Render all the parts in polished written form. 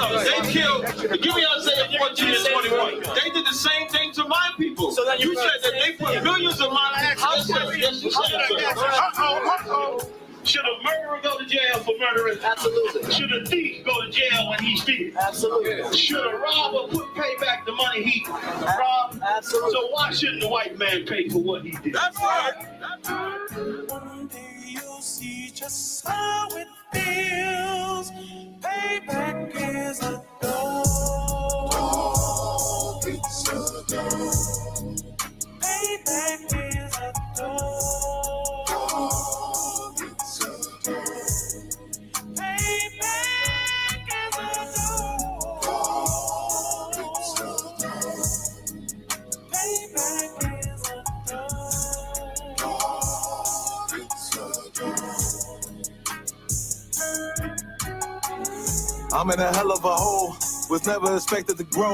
They killed, give me Isaiah 14 and 21. They did the same thing to my people. So then you said that they put millions of my actions. Should a murderer go to jail for murdering? Absolutely. Should a thief go to jail when he steals? Absolutely. Should a robber pay back the money he robbed? Absolutely. So why shouldn't the white man pay for what he did? That's right. One day you'll see just how it feels. Payback is a dog. It's a dog. Payback is a dog. It's a dog. Payback is a dog. It's a dog. Payback is a dog. It's a dog. I'm in a hell of a hole, was never expected to grow.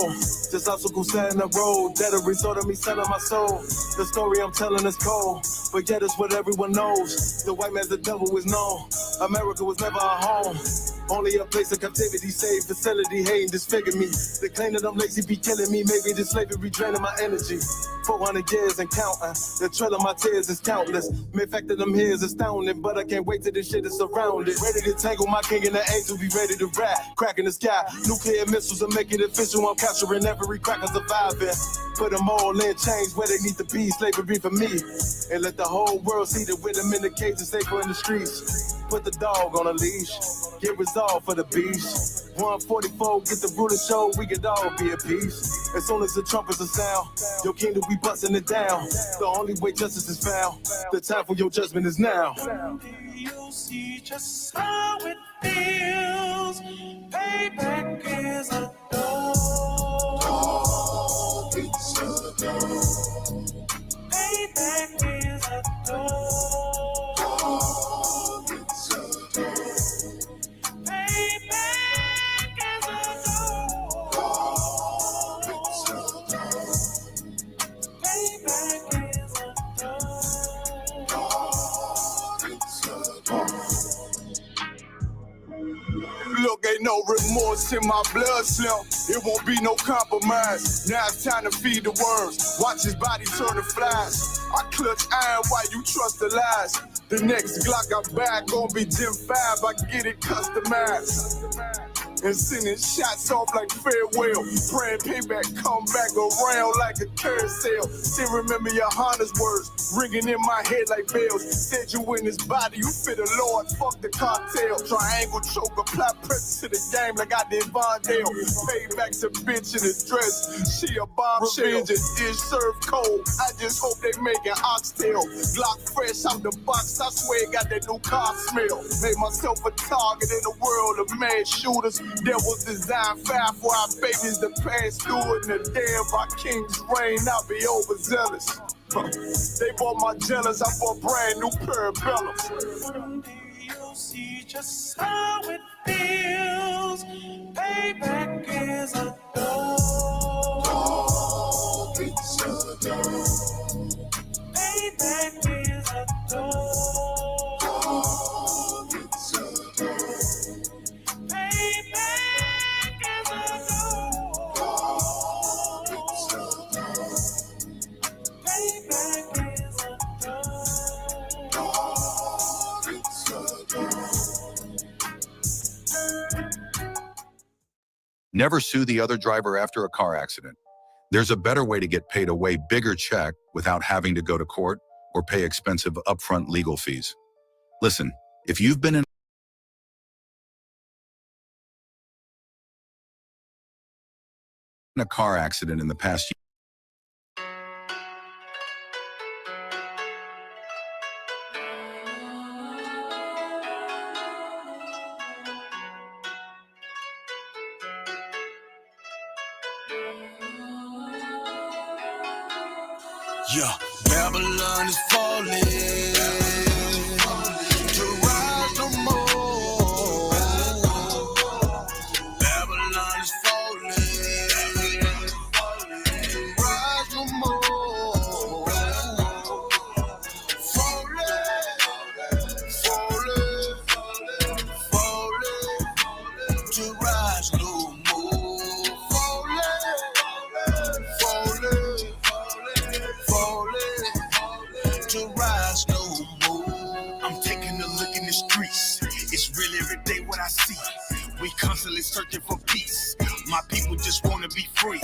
Just obstacles set in the road, that a result of me selling my soul. The story I'm telling is cold, but yet it's what everyone knows. The white man's the devil is known. America was never a home, only a place of captivity, safe facility, hating, disfigure me. They claim that I'm lazy, be killing me. Maybe this slavery draining my energy. 400 years and counting, the trail of my tears is countless. The fact that I'm here is astounding, but I can't wait till this shit is surrounded. Ready to tangle my king and the angel, be ready to rap. Cracking the sky, nuclear missiles and make it official. I'm capturing every cracker surviving. Put them all in chains where they need to be, slavery for me. And let the whole world see that with them in the cage and safer in the streets. Put the dog on a leash, get resolved for the beast. 144, get the ruler show, we could all be at peace. As soon as the trumpets are sound, your kingdom we busting it down. The only way justice is found, the time for your judgment is now. You'll see just how it feels. Payback is a dog. It's a dog. Payback is a dog. It's a dog. Payback is a dog. It's a dog. Payback is a dog. It's a dog. Look, ain't no remorse in my blood slim. It won't be no compromise. Now it's time to feed the worms. Watch his body turn to flies. I clutch iron while you trust the lies. The next Glock I buy gon' be Gen 5. I get it customized. And sending shots off like farewell. Praying payback come back around like a carousel. Still remember your Honda's words ringing in my head like bells. Said you in his body, you fit a Lord, fuck the cartel. Triangle choke, apply pressure to the game like I did Vondale. Payback's a bitch in a dress, she a bombshell. Revenge is served cold, I just hope they make an oxtail. Glock fresh out the box, I swear it got that new car smell. Made myself a target in the world of mad shooters. That was designed fire for our babies to pass through in the day of our king's reign. I'll be overzealous. They bought my jealous, I bought brand new parabellums. One day you'll see just how it feels. Payback is a dog. It's a dog. Payback is a dog. It's a dog. Payback is a dog. It's a dog. Payback is a dog. It's a dog. Never sue the other driver after a car accident. There's a better way to get paid a way bigger check without having to go to court or pay expensive upfront legal fees. Listen, if you've been in a car accident in the past year, yeah, Babylon is falling to rise no more. Babylon is falling to rise no more. Falling to rise no more. It's real every day what I see. We constantly searching for peace. My people just wanna be free.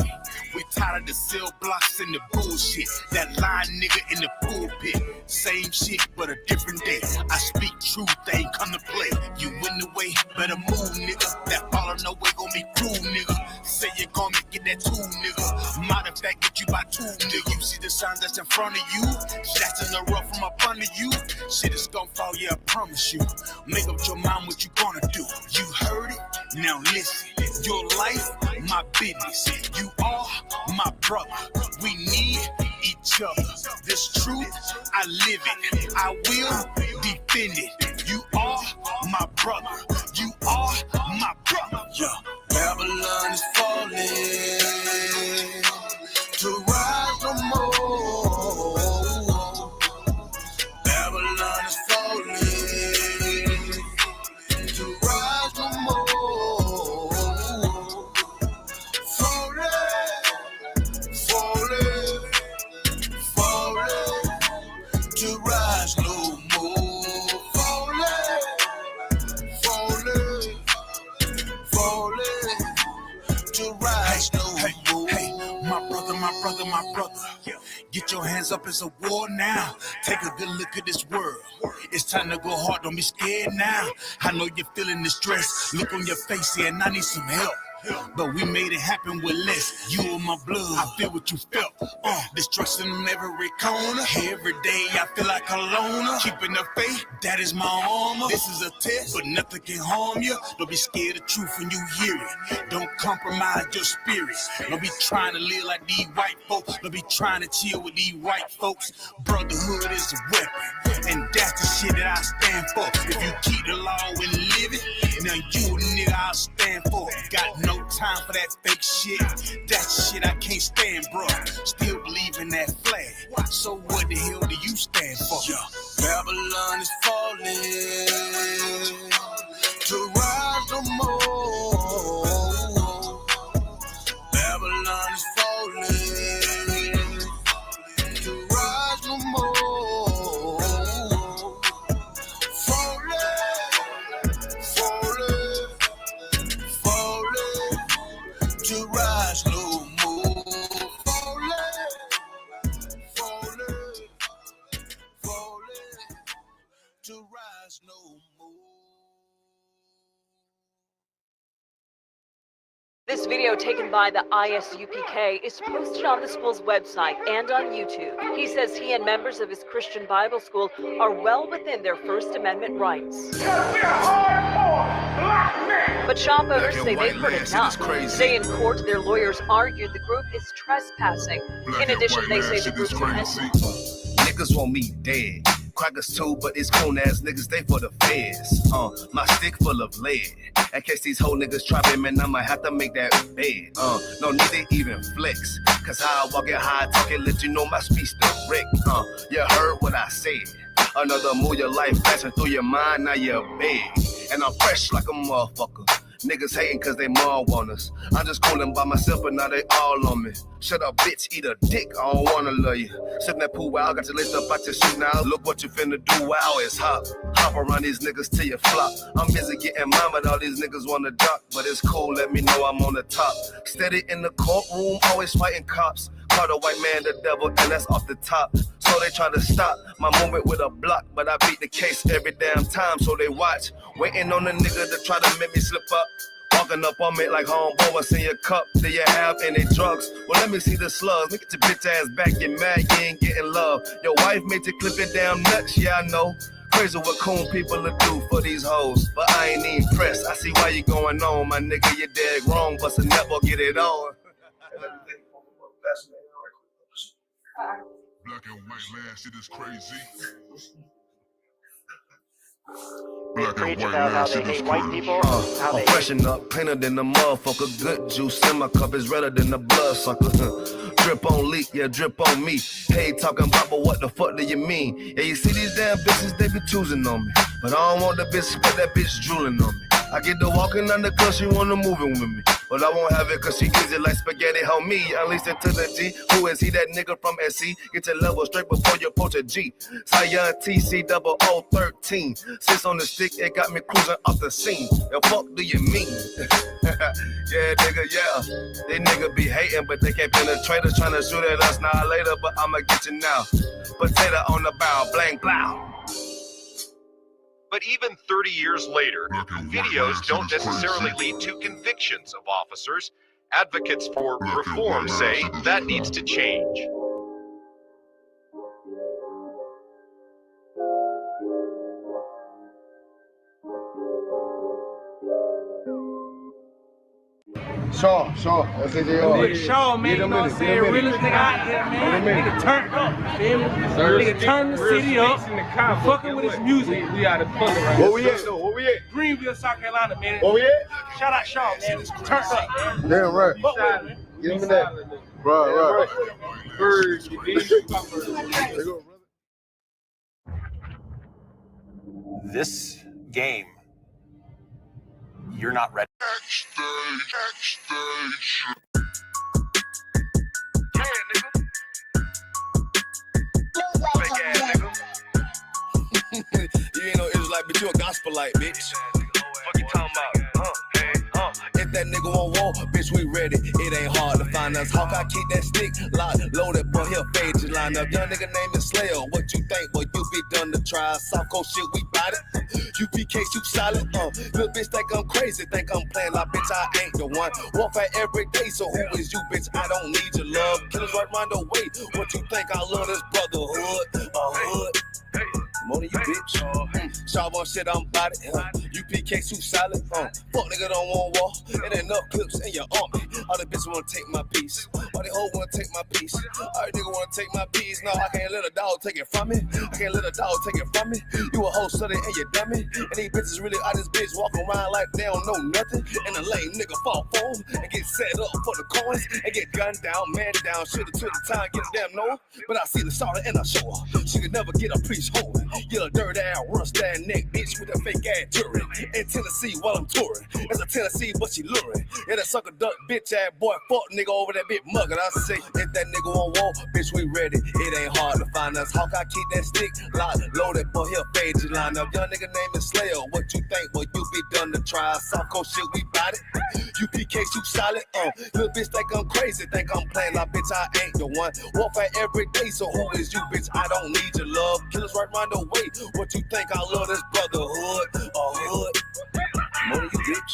We tired of the cell blocks and the bullshit. That lying nigga in the pulpit. Same shit, but a different day. I speak truth, they ain't come to play. You in the way, better move, nigga. That follow no way gon' be cool, nigga. Say you're gonna get that tool, nigga. Matter of fact, get you by two, nigga. You see the signs that's in front of you? That's in the rough from up under you. Shit is gon' fall, yeah, I promise you. Make up your mind what you gonna do. You heard it? Now listen. Your life, my business. You are my brother. We need each other. This truth, I live it. I will defend it. You are my brother. You are my brother. Yeah. Babylon is falling to rise no more. Babylon is falling to rise no more. Falling to rise no more. Falling to rise no more. Hey, my brother. Get your hands up, it's a war now. Take a good look at this world. It's time to go hard, don't be scared now. I know you're feeling the stress. Look on your face, yeah, and I need some help. But we made it happen with less. You and my blood, I feel what you felt. Destruction in every corner. Every day I feel like a loner. Keeping the faith, that is my armor. This is a test, but nothing can harm you. Don't be scared of truth when you hear it. Don't compromise your spirit. Don't be trying to live like these white folks. Don't be trying to chill with these white folks. Brotherhood is a weapon, and that's the shit that I stand for. If you keep the law and live it, now you a nigga I'll stand for. Got no time for that fake shit. That shit I can't stand, bro. Still believe in that flag. So what the hell do you stand for? Yeah. Babylon is falling to rise no more. Babylon is falling to rise no more. Falling to rise no more. Falling to rise no more. This video taken by the Isupk is posted on the school's website and on YouTube. He says he and members of his Christian Bible school are well within their First Amendment rights. But shop owners say they've heard enough. Today in court, their lawyers argued the group is trespassing. In addition, they say the group Niggas want me dead. Crackers too, but it's coon ass niggas, they for the feds. My stick full of lead. In case these whole niggas try me, man, I might have to make that bed. No need to even flex. Cause how I walk it, how I talk it, let you know my speech direct. You heard what I said. Another move, your life passing through your mind, now you're big. And I'm fresh like a motherfucker. Niggas hating cause they more want us. I'm just coolin' by myself, but now they all on me. Shut up, bitch, eat a dick, I don't wanna love you. Sippin' that pool, wow, got your list up out your shoe now. Look what you finna do, wow, it's hot. Hop around these niggas till you flop. I'm busy getting mine, but all these niggas wanna duck. But it's cool, let me know I'm on the top. Steady in the courtroom, always fighting cops. Call the white man the devil, and that's off the top. So they try to stop my movement with a block, but I beat the case every damn time, so they watch. Waiting on the nigga to try to make me slip up. Walking up on me like homeboy, what's in your cup? Do you have any drugs? Well, let me see the slugs. Look at your bitch ass back, get mad, you ain't getting love. Your wife made you clip your damn nuts, yeah, I know. Crazy what cool people will do for these hoes, but I ain't even pressed. I see why you going on, my nigga, you dead wrong, but never get it on. Black and white land, shit is crazy. Black and white land, shit is crazy. I'm freshen up, cleaner than the motherfucker. Good juice in my cup is redder than the blood sucker. Drip on leak, yeah, drip on me. Hey, talking about, but what the fuck do you mean? Yeah, you see these damn bitches, they be choosing on me. But I don't want the bitch, but that bitch drooling on me. I get to walking under cause she wanna move it with me. But I won't have it cause she easy like spaghetti, help me. Unleash it to the G. Who is he? That nigga from SC. Get your level straight before you approach a G. Cyan TC0013. Sits on the stick, it got me cruising off the scene. The fuck do you mean? Yeah, nigga, yeah. They nigga be hating, but they can't penetrate us. Trying to shoot at us now later, but I'ma get you now. Potato on the bow, blank, blow. But even 30 years later, videos don't necessarily lead to convictions of officers. Advocates for reform say that needs to change. Shaw, that's it. Shaw, man, you know what I'm saying? Realest nigga out here, man. Nigga turned up, feel me? Nigga turned the city up, fucking with his music. We out of color right Where we at, though? Where we at? Greenville, South Carolina, man. Where we at? Shout out Shaw, man. It's turned up, man. Damn right. Fuck with him, man. Give me that. Right. Birds, you There you go, brother. This game, you're not ready. You ain't no Israelite, but you a gospelite, bitch. Fuck you talking about? If that nigga won't war, bitch, we ready. It ain't hard to find us. Hawk, I keep that stick locked, loaded, boy, he'll fade you line up. Young nigga named is Slayer. What you think, boy? You be done to try. South Coast shit, we bout it. UPK, you solid. Little bitch think I'm crazy, think I'm playing like bitch, I ain't the one. Warfare every day, so who is you, bitch? I don't need your love. Killers right round the way. What you think? I love this brotherhood. Hood. More than you, bitch. Shaw on shit, I'm bout it. UPK, too solid. Fuck nigga don't want war. It ain't enough clips in your army. All the bitches wanna take my piece. All the hoes wanna take my piece. All the nigga wanna take my piece. No, I can't let a dog take it from me. I can't let a dog take it from me. You a hoe study and you dummy. And these bitches really out this bitch walking around like they don't know nothing. And the lame nigga fall phone and get set up for the coins and get gunned down, man down. Shoulda took the time, get a damn no. But I see the starter and I show her. She could never get a priest home. You a dirt ass, rust ass neck bitch with a fake ass jewelry. In Tennessee while I'm touring. It's a Tennessee, but she luring. And a sucker duck bitch ass boy, fuck nigga over that bitch muggin'. I say, if that nigga won't walk, bitch, we ready. It ain't hard to find us. Hawk, I keep that stick locked, loaded, boy, he'll fade you line up. Young nigga name is Slayer. What you think, boy? You be done to try. South Coast shit, we bout it. UPK, you solid. Little bitch think I'm crazy, think I'm playing like bitch, I ain't the one. Warfare every day, so who is you, bitch? I don't need your love. Killers right round the way. What you think? I love this brotherhood. Hood. More than you, bitch.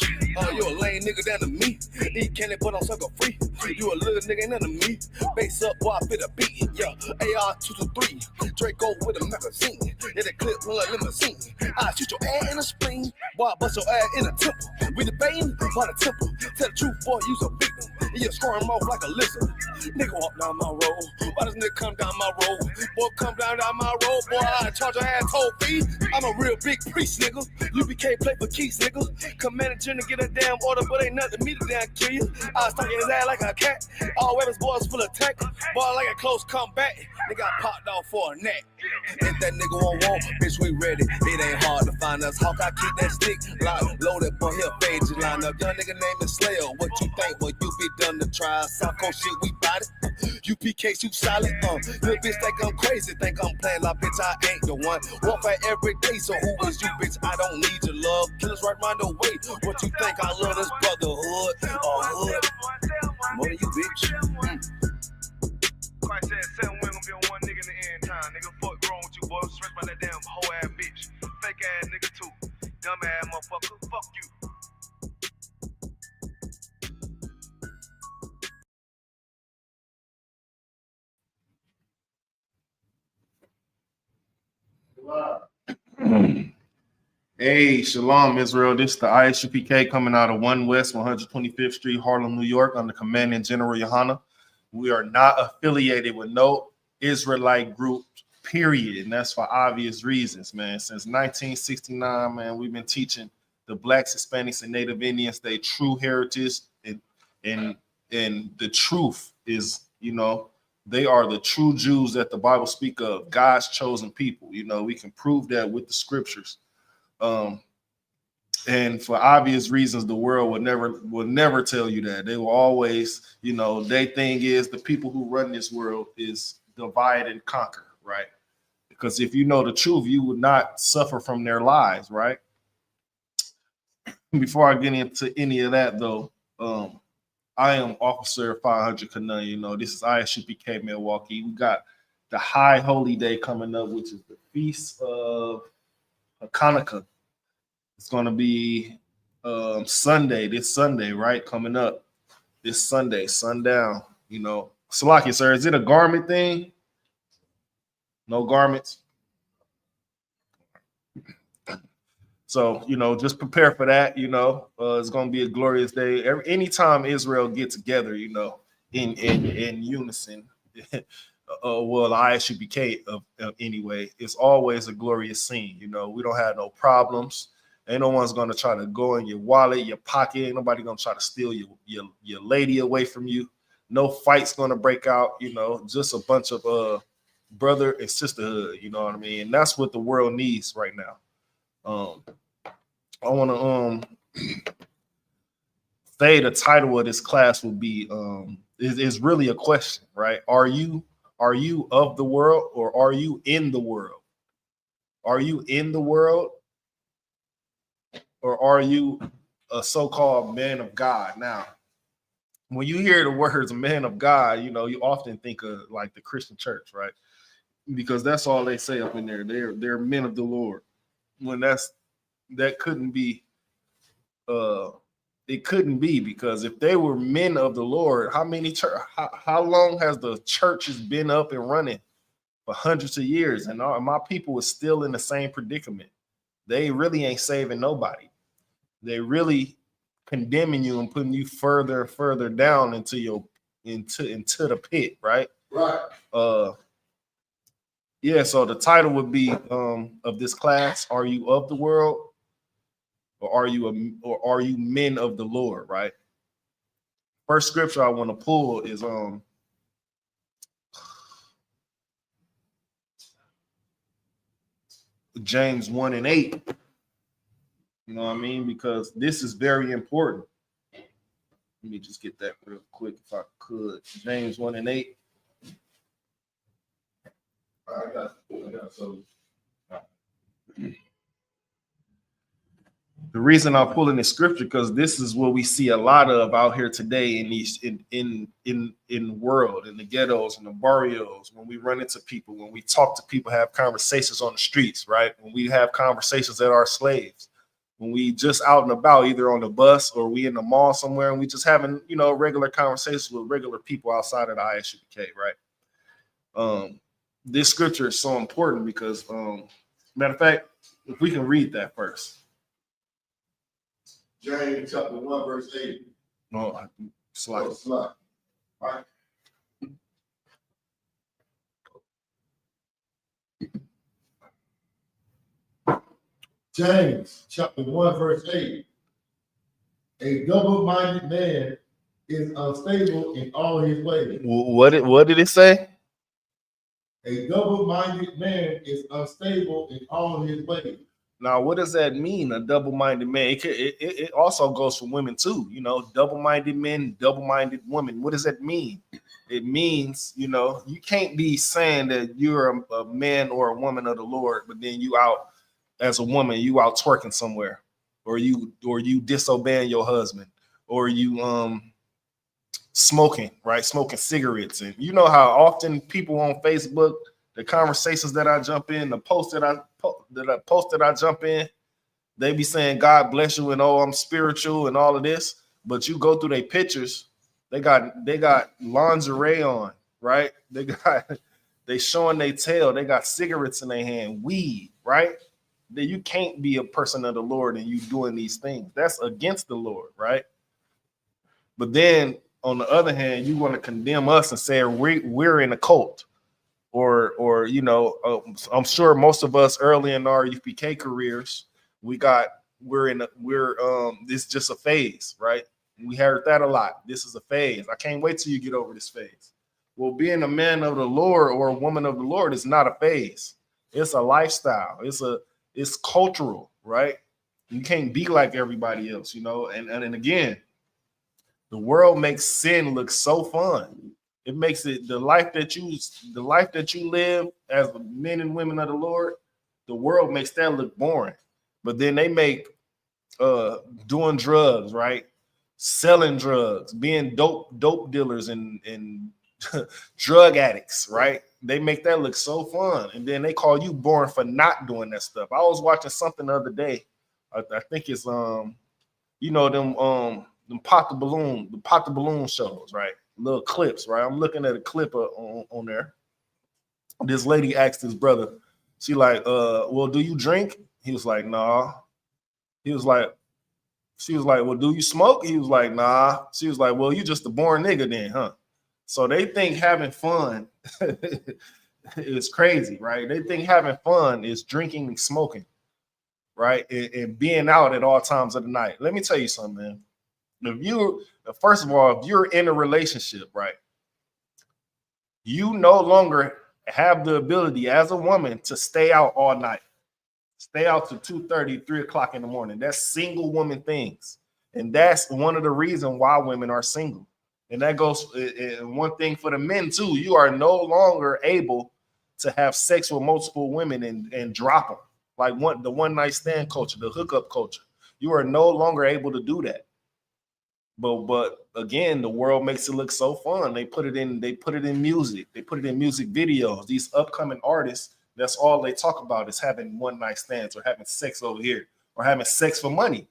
You a lame nigga down to me. Eat candy, but I'm sucker free. You a little nigga, ain't none of me. Base up, boy, I fit a beat. Yeah, AR-223. Draco with a magazine. Yeah, the clip like limousine. I shoot your ass in the spleen. Boy, I bust your ass in the temple. We debating by the temple. Tell the truth, boy, you's a victim. You squirm off like a lizard. Nigga walk down my road. Why does nigga come down my road? Boy, come down my road. Boy, I charge your ass toll fee. I'm a real big priest, nigga. UPK play for keys, nigga. Commanding to get a damn order, but ain't nothing to me to damn kill you. I stuck in his ass like a cat. All weapons, boys full of tech. Boy, like a close combat. Nigga got popped off for a neck. If that nigga won't walk, bitch, we ready. It ain't hard to find us. Hawk, I keep that stick locked, loaded, boy, he'll fade you line up. Young nigga name is Slayer. What you think, boy? You be done to try. South Coast shit, we bout it. UPK, you solid. Little bitch think I'm crazy, think I'm playing like bitch, I ain't the one. Warfare every day, so who is you, bitch? I don't need your love. Killers right round the way. What you think? I love this brotherhood. Hood. More than you, bitch. Christ said 7 women gonna be on one nigga in the end time. Nigga, fuck wrong with you, boy. Stressed by that damn hoe ass bitch. Fake ass nigga too. Dumb ass motherfucker. Fuck you. Hey, Shalom, Israel. This is the ISUPK coming out of 1 West 125th Street, Harlem, New York, under Commanding General Yohana. We are not affiliated with no Israelite group, period. And that's for obvious reasons, man. Since 1969, man, we've been teaching the Blacks, Hispanics, and Native Indians their true heritage. And the truth is, you know, they are the true Jews that the Bible speak of, God's chosen people. You know, we can prove that with the scriptures. And for obvious reasons, the world will never tell you that. They will always, you know, their thing is the people who run this world is divide and conquer, right? Because if you know the truth, you would not suffer from their lies, right? Before I get into any of that, though, I am Officer 500 Kanun. You know, this is Isupk Mke Milwaukee. We got the High Holy Day coming up, which is the Feast of Hanukkah. It's going to be this Sunday, right? Coming up this Sunday, sundown. You know, Salaki, sir, is it a garment thing? No garments? So, you know, just prepare for that. You know, it's going to be a glorious day. Anytime Israel get together, you know, in unison, well, the ISUPK anyway, it's always a glorious scene. You know, we don't have no problems. Ain't no one's going to try to go in your wallet, your pocket. Ain't nobody going to try to steal your lady away from you. No fight's going to break out. You know, just a bunch of brother and sisterhood. You know what I mean? And that's what the world needs right now. I want to say the title of this class will be is really a question, right? Are you of the world, or are you in the world? Are you in the world, or are you a so-called man of God? Now, when you hear the words man of God, you know, you often think of like the Christian church, right? Because that's all they say up in there. They're men of the Lord. When that couldn't be it couldn't be, because if they were men of the Lord, how long has the churches been up and running? For hundreds of years, and my people is still in the same predicament. They really ain't saving nobody. They really condemning you and putting you further and further down into the pit, right? Right. Yeah, so the title would be of this class, are you of the world, or are you men of the Lord, right? First scripture I want to pull is James 1:8. You know what I mean? Because this is very important. Let me just get that real quick if I could. James 1:8. I got so. The reason I'm pulling this scripture, because this is what we see a lot of out here today in these in the world, in the ghettos and the barrios. When we run into people, when we talk to people, have conversations on the streets, right? When we have conversations at our slaves, when we just out and about, either on the bus or we in the mall somewhere, and we just having, you know, regular conversations with regular people outside of the ISUPK, right? This scripture is so important because, matter of fact, if we can read that first. James chapter 1, verse 8. No, slide. Slide. All right. James chapter 1, verse 8. A double-minded man is unstable in all his ways. What did it say? A double-minded man is unstable in all his ways. Now, what does that mean? A double-minded man. It also goes for women too. You know, double-minded men, double-minded women. What does that mean? It means, you know, you can't be saying that you're a man or a woman of the Lord, but then you out as a woman, you out twerking somewhere, or you disobeying your husband, or you smoking, right? Smoking cigarettes. And you know how often people on Facebook, the conversations that I jump in, the posts that I jump in, they be saying God bless you and oh, I'm spiritual and all of this, but you go through their pictures, they got lingerie on, right? They showing their tail, they got cigarettes in their hand, weed, right? That you can't be a person of the Lord and you doing these things. That's against the Lord, right? But then on the other hand, you want to condemn us and say we're in a cult. Or you know, I'm sure most of us early in our UPK careers, this is just a phase, right? We heard that a lot. This is a phase. I can't wait till you get over this phase. Well, being a man of the Lord or a woman of the Lord is not a phase. It's a lifestyle. It's cultural, right? You can't be like everybody else, you know. And again, the world makes sin look so fun. It makes it the life that you live as men and women of the Lord. The world makes that look boring, but then they make doing drugs, right? Selling drugs, being dope dealers and drug addicts, right? They make that look so fun, and then they call you boring for not doing that stuff. I was watching something the other day. I think it's you know them pop the balloon shows, right? Little clips, right? I'm looking at a clip on there. This lady asked his brother, she like, well, do you drink? He was like, nah. He was like, she was like, well, do you smoke? He was like, nah. She was like, well, you just a boring nigga then, huh? So they think having fun is crazy, right? They think having fun is drinking and smoking, right? And being out at all times of the night. Let me tell you something, man. First of all, if you're in a relationship, right, you no longer have the ability as a woman to stay out all night. Stay out to 2:30, 3 o'clock in the morning. That's single woman things. And that's one of the reasons why women are single. And that goes, and one thing for the men too, you are no longer able to have sex with multiple women and drop them. Like the one night stand culture, the hookup culture. You are no longer able to do that. But again, the world makes it look so fun. They put it in music. They put it in music videos. These upcoming artists, that's all they talk about is having one night stands or having sex over here or having sex for money.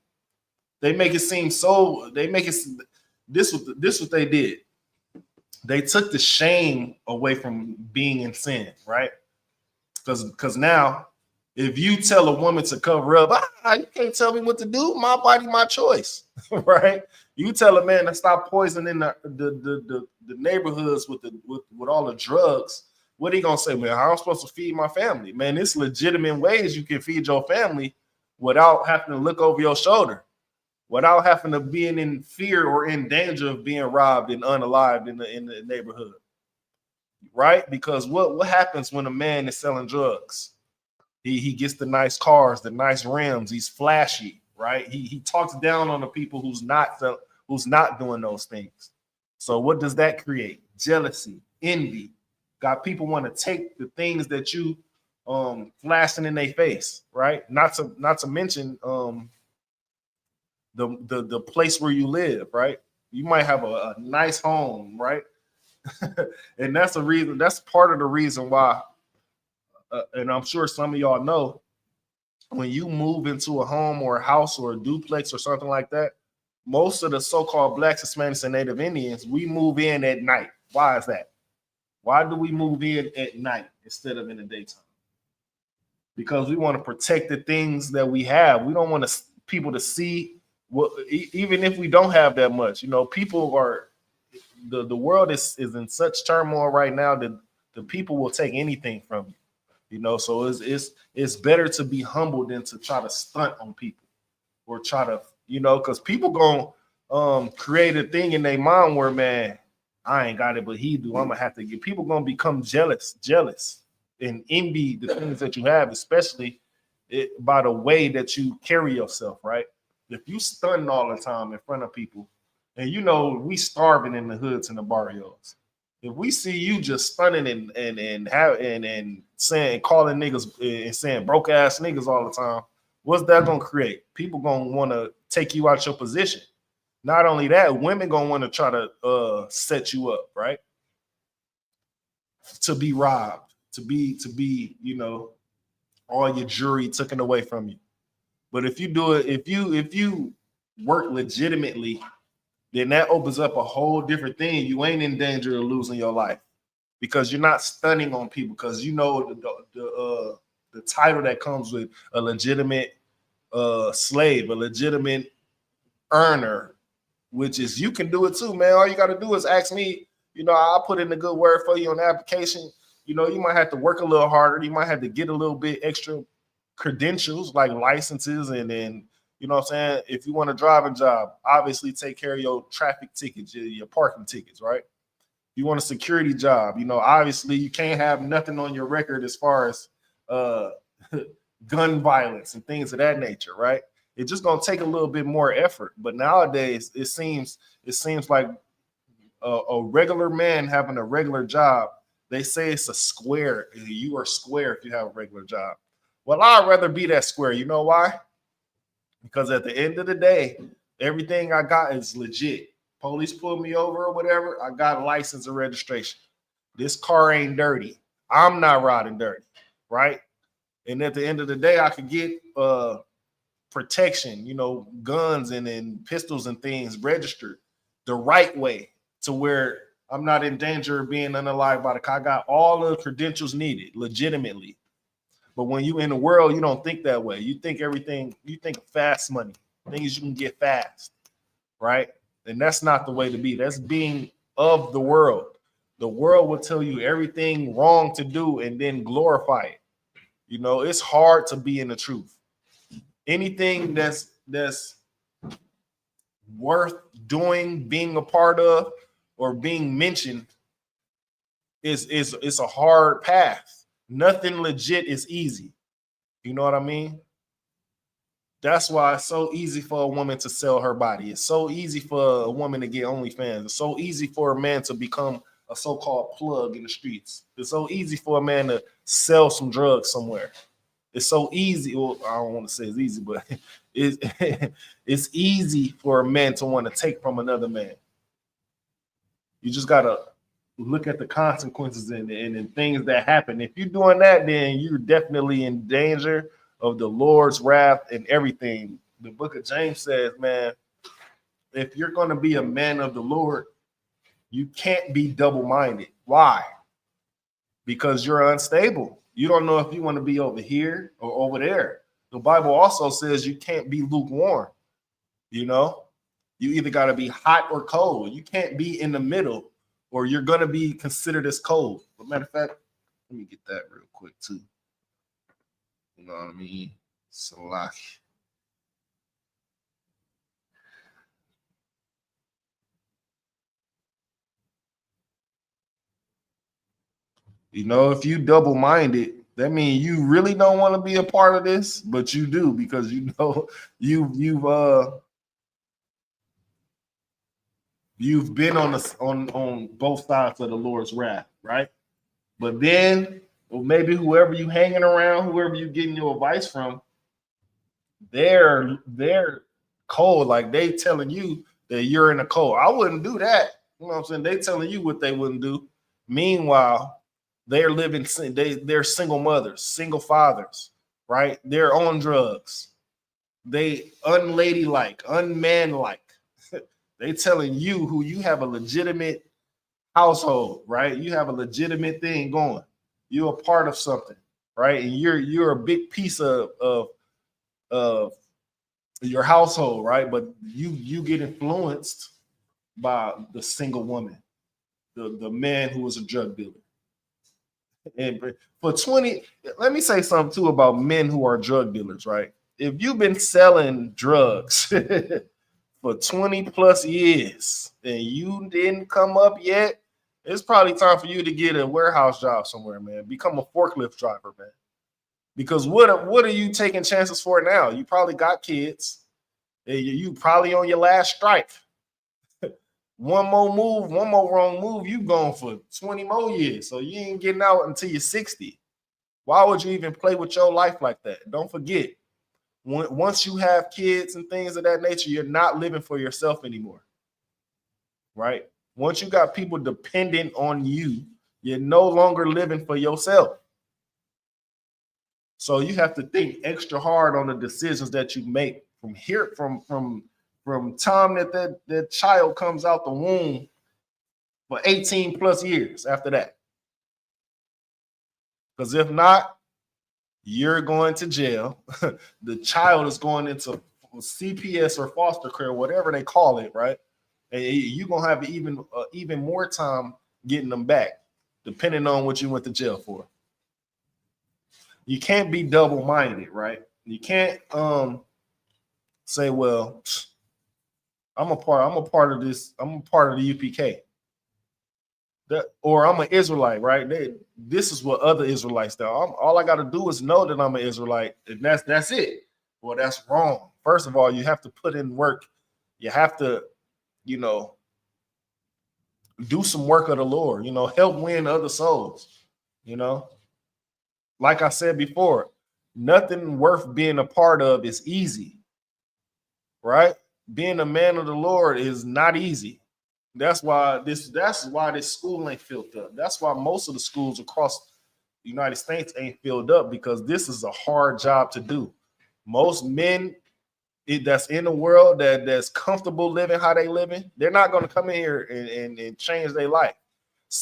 They make it seem so. They make it. This what they did. They took the shame away from being in sin, right? Because now, if you tell a woman to cover up, you can't tell me what to do. My body, my choice, right? You tell a man to stop poisoning the neighborhoods with all the drugs. What are you gonna say, man? How am I supposed to feed my family? Man, it's legitimate ways you can feed your family without having to look over your shoulder, without having to be in fear or in danger of being robbed and unalived in the neighborhood, right? Because what happens when a man is selling drugs? He gets the nice cars, the nice rims. He's flashy, right? He talks down on the people who's not doing those things. So what does that create? Jealousy, envy. Got people want to take the things that you flashing in their face, right? Not to mention the place where you live, right? You might have a nice home, right? And that's a reason. That's part of the reason why. And I'm sure some of y'all know, when you move into a home or a house or a duplex or something like that, most of the so-called Blacks, Hispanics, and Native Indians, we move in at night. Why is that? Why do we move in at night instead of in the daytime? Because we want to protect the things that we have. We don't want people to see what, even if we don't have that much. You know, people are, the world is in such turmoil right now that the people will take anything from you. You know, so it's better to be humble than to try to stunt on people or try to, you know, because people gonna create a thing in their mind where, man, I ain't got it, but he do. I'm gonna have to get. People gonna become jealous, and envy the things that you have, especially by the way that you carry yourself, right? If you stunting all the time in front of people, and you know we starving in the hoods and the barrios. If we see you just stunning and saying, calling niggas and saying broke ass niggas all the time, what's that gonna create? People gonna want to take you out your position. Not only that, women gonna want to try to set you up, right? To be robbed, to be, you know, all your jewelry taken away from you. But if you do it, if you work legitimately, then that opens up a whole different thing. You ain't in danger of losing your life because you're not stunning on people, because you know the title that comes with a legitimate slave, a legitimate earner, which is you can do it too, man. All you got to do is ask me. You know, I'll put in a good word for you on the application. You know, you might have to work a little harder. You might have to get a little bit extra credentials like licenses, and then, you know what I'm saying? If you want a driving job, obviously take care of your traffic tickets, your parking tickets, right? You want a security job, you know, obviously you can't have nothing on your record as far as gun violence and things of that nature, right? It's just gonna take a little bit more effort. But nowadays, it seems like a regular man having a regular job. They say it's a square. You are square if you have a regular job. Well, I'd rather be that square. You know why? Because at the end of the day, everything I got is legit. Police pulled me over or whatever, I got a license and registration. This car ain't dirty. I'm not riding dirty, right? And at the end of the day, I could get protection, guns and pistols and things registered the right way to where I'm not in danger of being unalived by the car. I got all the credentials needed legitimately. But when you in the world, you don't think that way. You think fast money, things you can get fast, right? And that's not the way to be. That's being of the world. The world will tell you everything wrong to do and then glorify it. It's hard to be in the truth. Anything that's worth doing, being a part of, or being mentioned is a hard path. Nothing legit is easy. You know what I mean? That's why it's so easy for a woman to sell her body. It's so easy for a woman to get OnlyFans. It's so easy for a man to become a so-called plug in the streets. It's so easy for a man to sell some drugs somewhere. It's so easy. Well, I don't want to say it's easy, but it's easy for a man to want to take from another man. You just got to look at the consequences and things that happen. If you're doing that, then you're definitely in danger of the Lord's wrath and everything. The book of James says, man, if you're going to be a man of the Lord, you can't be double-minded. Why? Because you're unstable. You don't know if you want to be over here or over there. The Bible also says you can't be lukewarm. You either got to be hot or cold. You can't be in the middle or you're going to be considered as cold. But matter of fact, let me get that real quick too. You know what I mean? Salaki. If you double-minded, that means you really don't want to be a part of this, but you do because you've been on both sides of the Lord's wrath, right? But then maybe whoever you hanging around, whoever you getting your advice from, they're cold. Like they telling you that you're in a cold. I wouldn't do that. You know what I'm saying? They telling you what they wouldn't do. Meanwhile, they're they're single mothers, single fathers, right? They're on drugs. They unladylike, unmanlike. They telling you who you have a legitimate household, right? You have a legitimate thing going. You're a part of something, right? And you're a big piece of your household, right? But you get influenced by the single woman, the man who was a drug dealer. And for 20, let me say something too about men who are drug dealers, right? If you've been selling drugs for 20 plus years and you didn't come up yet, it's probably time for you to get a warehouse job somewhere, man. Become a forklift driver, man. Because what are you taking chances for now? You probably got kids. You probably on your last strike. One more wrong move, you gone for 20 more years. So you ain't getting out until you're 60. Why would you even play with your life like that? Don't forget, once you have kids and things of that nature, you're not living for yourself anymore, right? Once you got people dependent on you, you're no longer living for yourself. So you have to think extra hard on the decisions that you make from here, from time that child comes out the womb for 18 plus years after that. Because if not, you're going to jail. The child is going into CPS or foster care, whatever they call it, right? And you're going to have even more time getting them back, depending on what you went to jail for. You can't be double-minded, right? You can't say, well, I'm a part of this. I'm a part of the UPK. Or I'm an Israelite, right? This is what other Israelites do. All I got to do is know that I'm an Israelite, and that's it. Well, that's wrong. first of all, you have to put in work. You have to, you know, do some work of the Lord, you know, help win other souls, you know. Like I said before, nothing worth being a part of is easy, right? Being a man of the Lord is not easy. That's why this school ain't filled up. That's why most of the schools across the United States ain't filled up, because this is a hard job to do. Most men that's in the world that's comfortable living how they living, they're not going to come in here and change their life.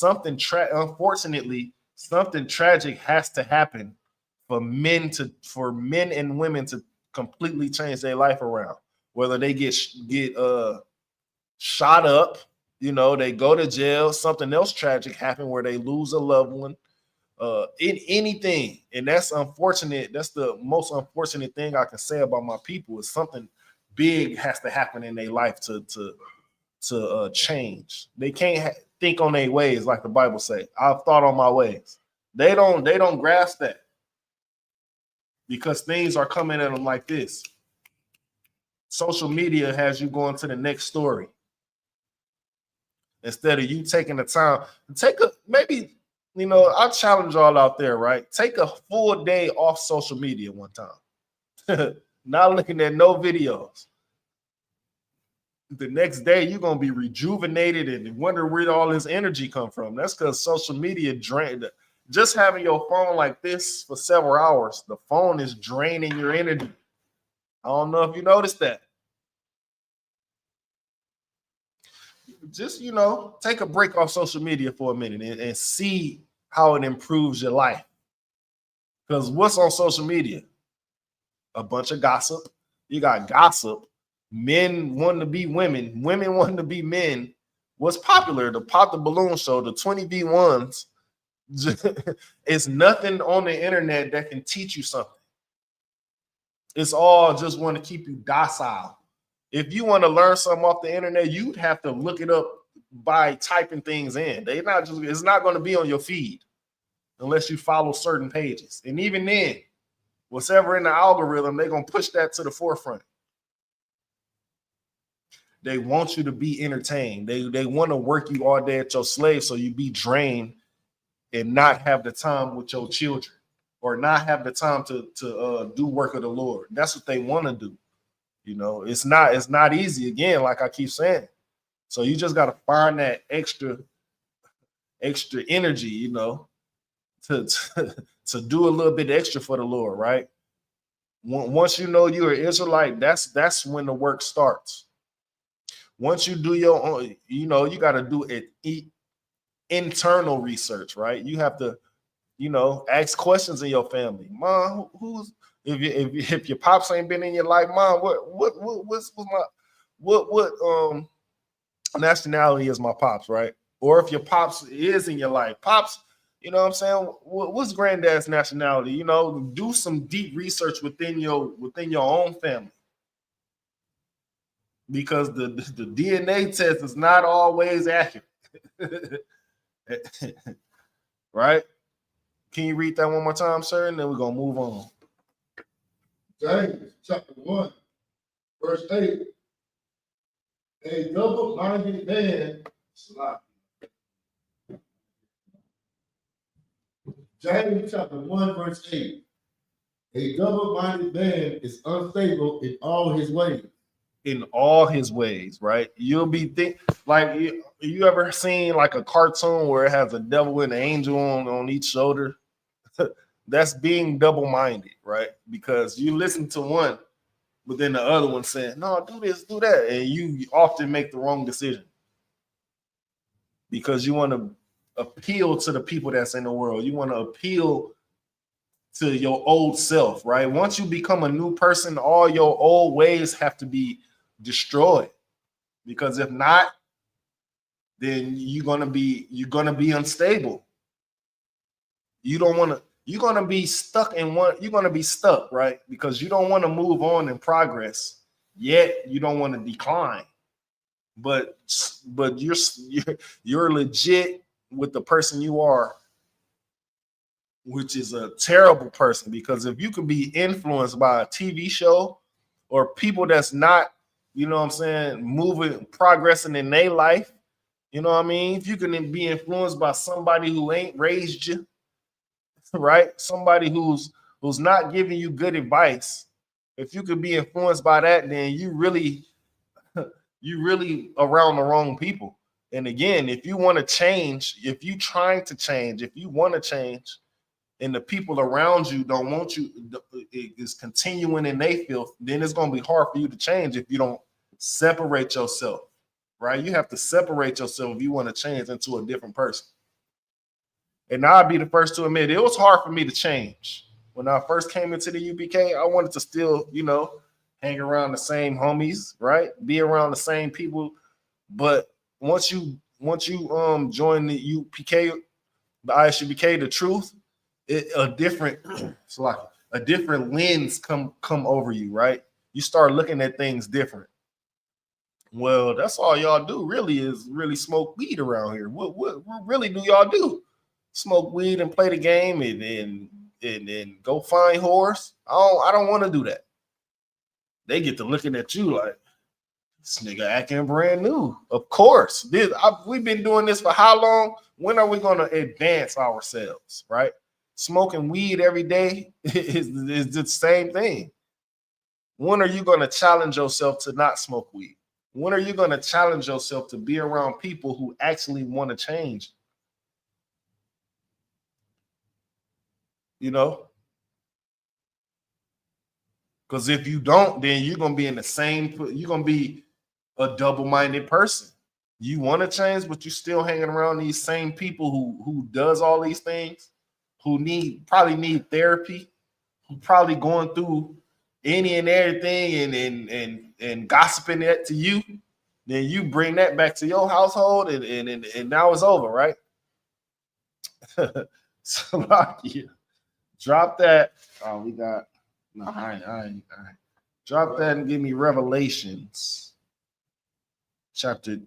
Unfortunately, something tragic has to happen for men and women to completely change their life around. Whether they get shot up, you know, they go to jail, something else tragic happened where they lose a loved one, in anything. And that's unfortunate. That's the most unfortunate thing I can say about my people, is something big has to happen in their life to change. They can't think on their ways, like the Bible say. I've thought on my ways. They don't grasp that, because things are coming at them like this. Social media has you going to the next story instead of you taking the time. Maybe, you know, I challenge y'all out there, right? Take a full day off social media one time. Not looking at no videos. The next day, you're going to be rejuvenated and wonder where all this energy come from. That's because social media drained. Just having your phone like this for several hours, the phone is draining your energy. I don't know if you noticed that. Just, you know, take a break off social media for a minute and see how it improves your life. Because what's on social media? A bunch of gossip. You got gossip. Men wanting to be women. Women wanting to be men. What's popular? The Pop the Balloon Show, the 20v1s. It's nothing on the internet that can teach you something. It's all just want to keep you docile. If you want to learn something off the internet, you'd have to look it up by typing things in. It's not going to be on your feed unless you follow certain pages. And even then, whatever in the algorithm, they're going to push that to the forefront. They want you to be entertained. They want to work you all day at your slave so you be drained and not have the time with your children, or not have the time to do work of the Lord. That's what they want to do. You know, it's not easy, again, like I keep saying. So you just got to find that extra energy, you know, to do a little bit extra for the Lord, right? Once you know you're an Israelite, that's when the work starts. Once you do your own, you know, you got to do it internal research, right? You have to, you know, ask questions in your family. Mom, who's if your pops ain't been in your life, Mom, what nationality is my pops, right? Or if your pops is in your life, pops, you know what I'm saying? What's granddad's nationality? You know, do some deep research within your own family, because the DNA test is not always accurate. Right? Can you read that one more time, sir? And then we're gonna move on. James chapter 1, verse 8. A double-minded man. James chapter 1, verse 8. A double-minded man is unstable in all his ways. In all his ways, right? You'll be like, you ever seen like a cartoon where it has a devil and an angel on each shoulder? That's being double-minded, right? Because you listen to one, but then the other one saying, no, do this, do that. And you often make the wrong decision because you want to appeal to the people that's in the world. You want to appeal to your old self, right? Once you become a new person, all your old ways have to be destroyed, because if not, then you're gonna be unstable. You're gonna be stuck in one. You're gonna be stuck, right? Because you don't want to move on and progress, yet you don't want to decline. But you're legit with the person you are, which is a terrible person. Because if you can be influenced by a TV show or people that's not, you know what I'm saying, moving, progressing in their life. You know what I mean? If you can be influenced by somebody who ain't raised you, right? Somebody who's not giving you good advice. If you could be influenced by that, then you really around the wrong people. And again, if you want to change, if you trying to change, if you want to change, and the people around you don't want you, is continuing in their filth, then it's going to be hard for you to change if you don't separate yourself, right? You have to separate yourself if you want to change into a different person. And I'll be the first to admit it was hard for me to change. When I first came into the UPK, I wanted to still, you know, hang around the same homies, right? Be around the same people. But once you join the UPK, the ISUPK, the truth, a different lens come over you, right? You start looking at things different. Well, that's all y'all do really is really smoke weed around here. What really do y'all do? Smoke weed and play the game and go find whores. I don't want to do that. They get to looking at you like, this nigga acting brand new. Of course. We've been doing this for how long? When are we going to advance ourselves, right? Smoking weed every day is the same thing. When are you going to challenge yourself to not smoke weed? When are you going to challenge yourself to be around people who actually want to change? You know? Because if you don't, then you're going to be in the same, you're going to be a double-minded person. You want to change, but you're still hanging around these same people who does all these things, who probably need therapy, who probably going through any and everything and gossiping that to you. Then you bring that back to your household and now it's over, right? So yeah. Drop that. Oh, we got no, I ain't. Drop that and give me Revelations chapter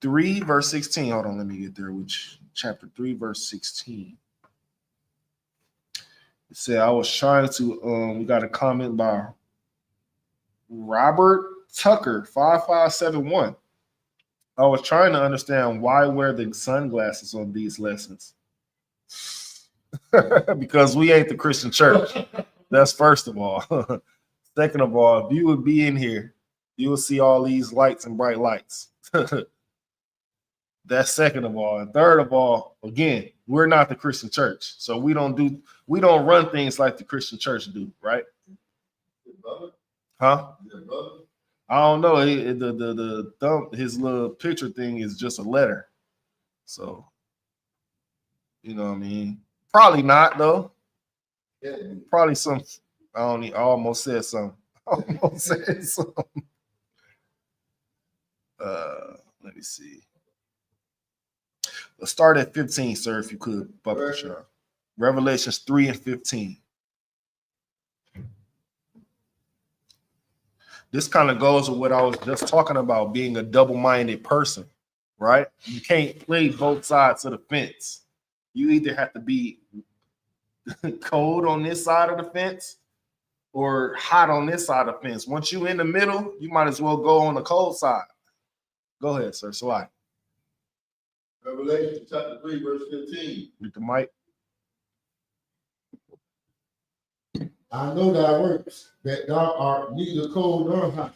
3, verse 16. Hold on, let me get there. Which chapter 3, verse 16. It said, I was trying to, we got a comment by Robert Tucker, 5571. I was trying to understand why wear the sunglasses on these lessons. Because we ain't the Christian church. That's first of all. Second of all, if you would be in here, you will see all these lights and bright lights. That's second of all. And third of all, again, we're not the Christian church. So we don't run things like the Christian church do, right? Huh? I don't know. The thumb, his little picture thing is just a letter. So, you know what I mean? Probably not though. Yeah. Probably some. I almost said something. Let me see. Let's start at 15, sir, if you could. Revelations 3 and 15. This kind of goes with what I was just talking about, being a double-minded person, right? You can't play both sides of the fence. You either have to be cold on this side of the fence or hot on this side of the fence. Once you're in the middle, you might as well go on the cold side. Go ahead, sir. Salai. Revelation chapter 3, verse 15. With the mic. I know thy works, that thou art neither cold nor hot.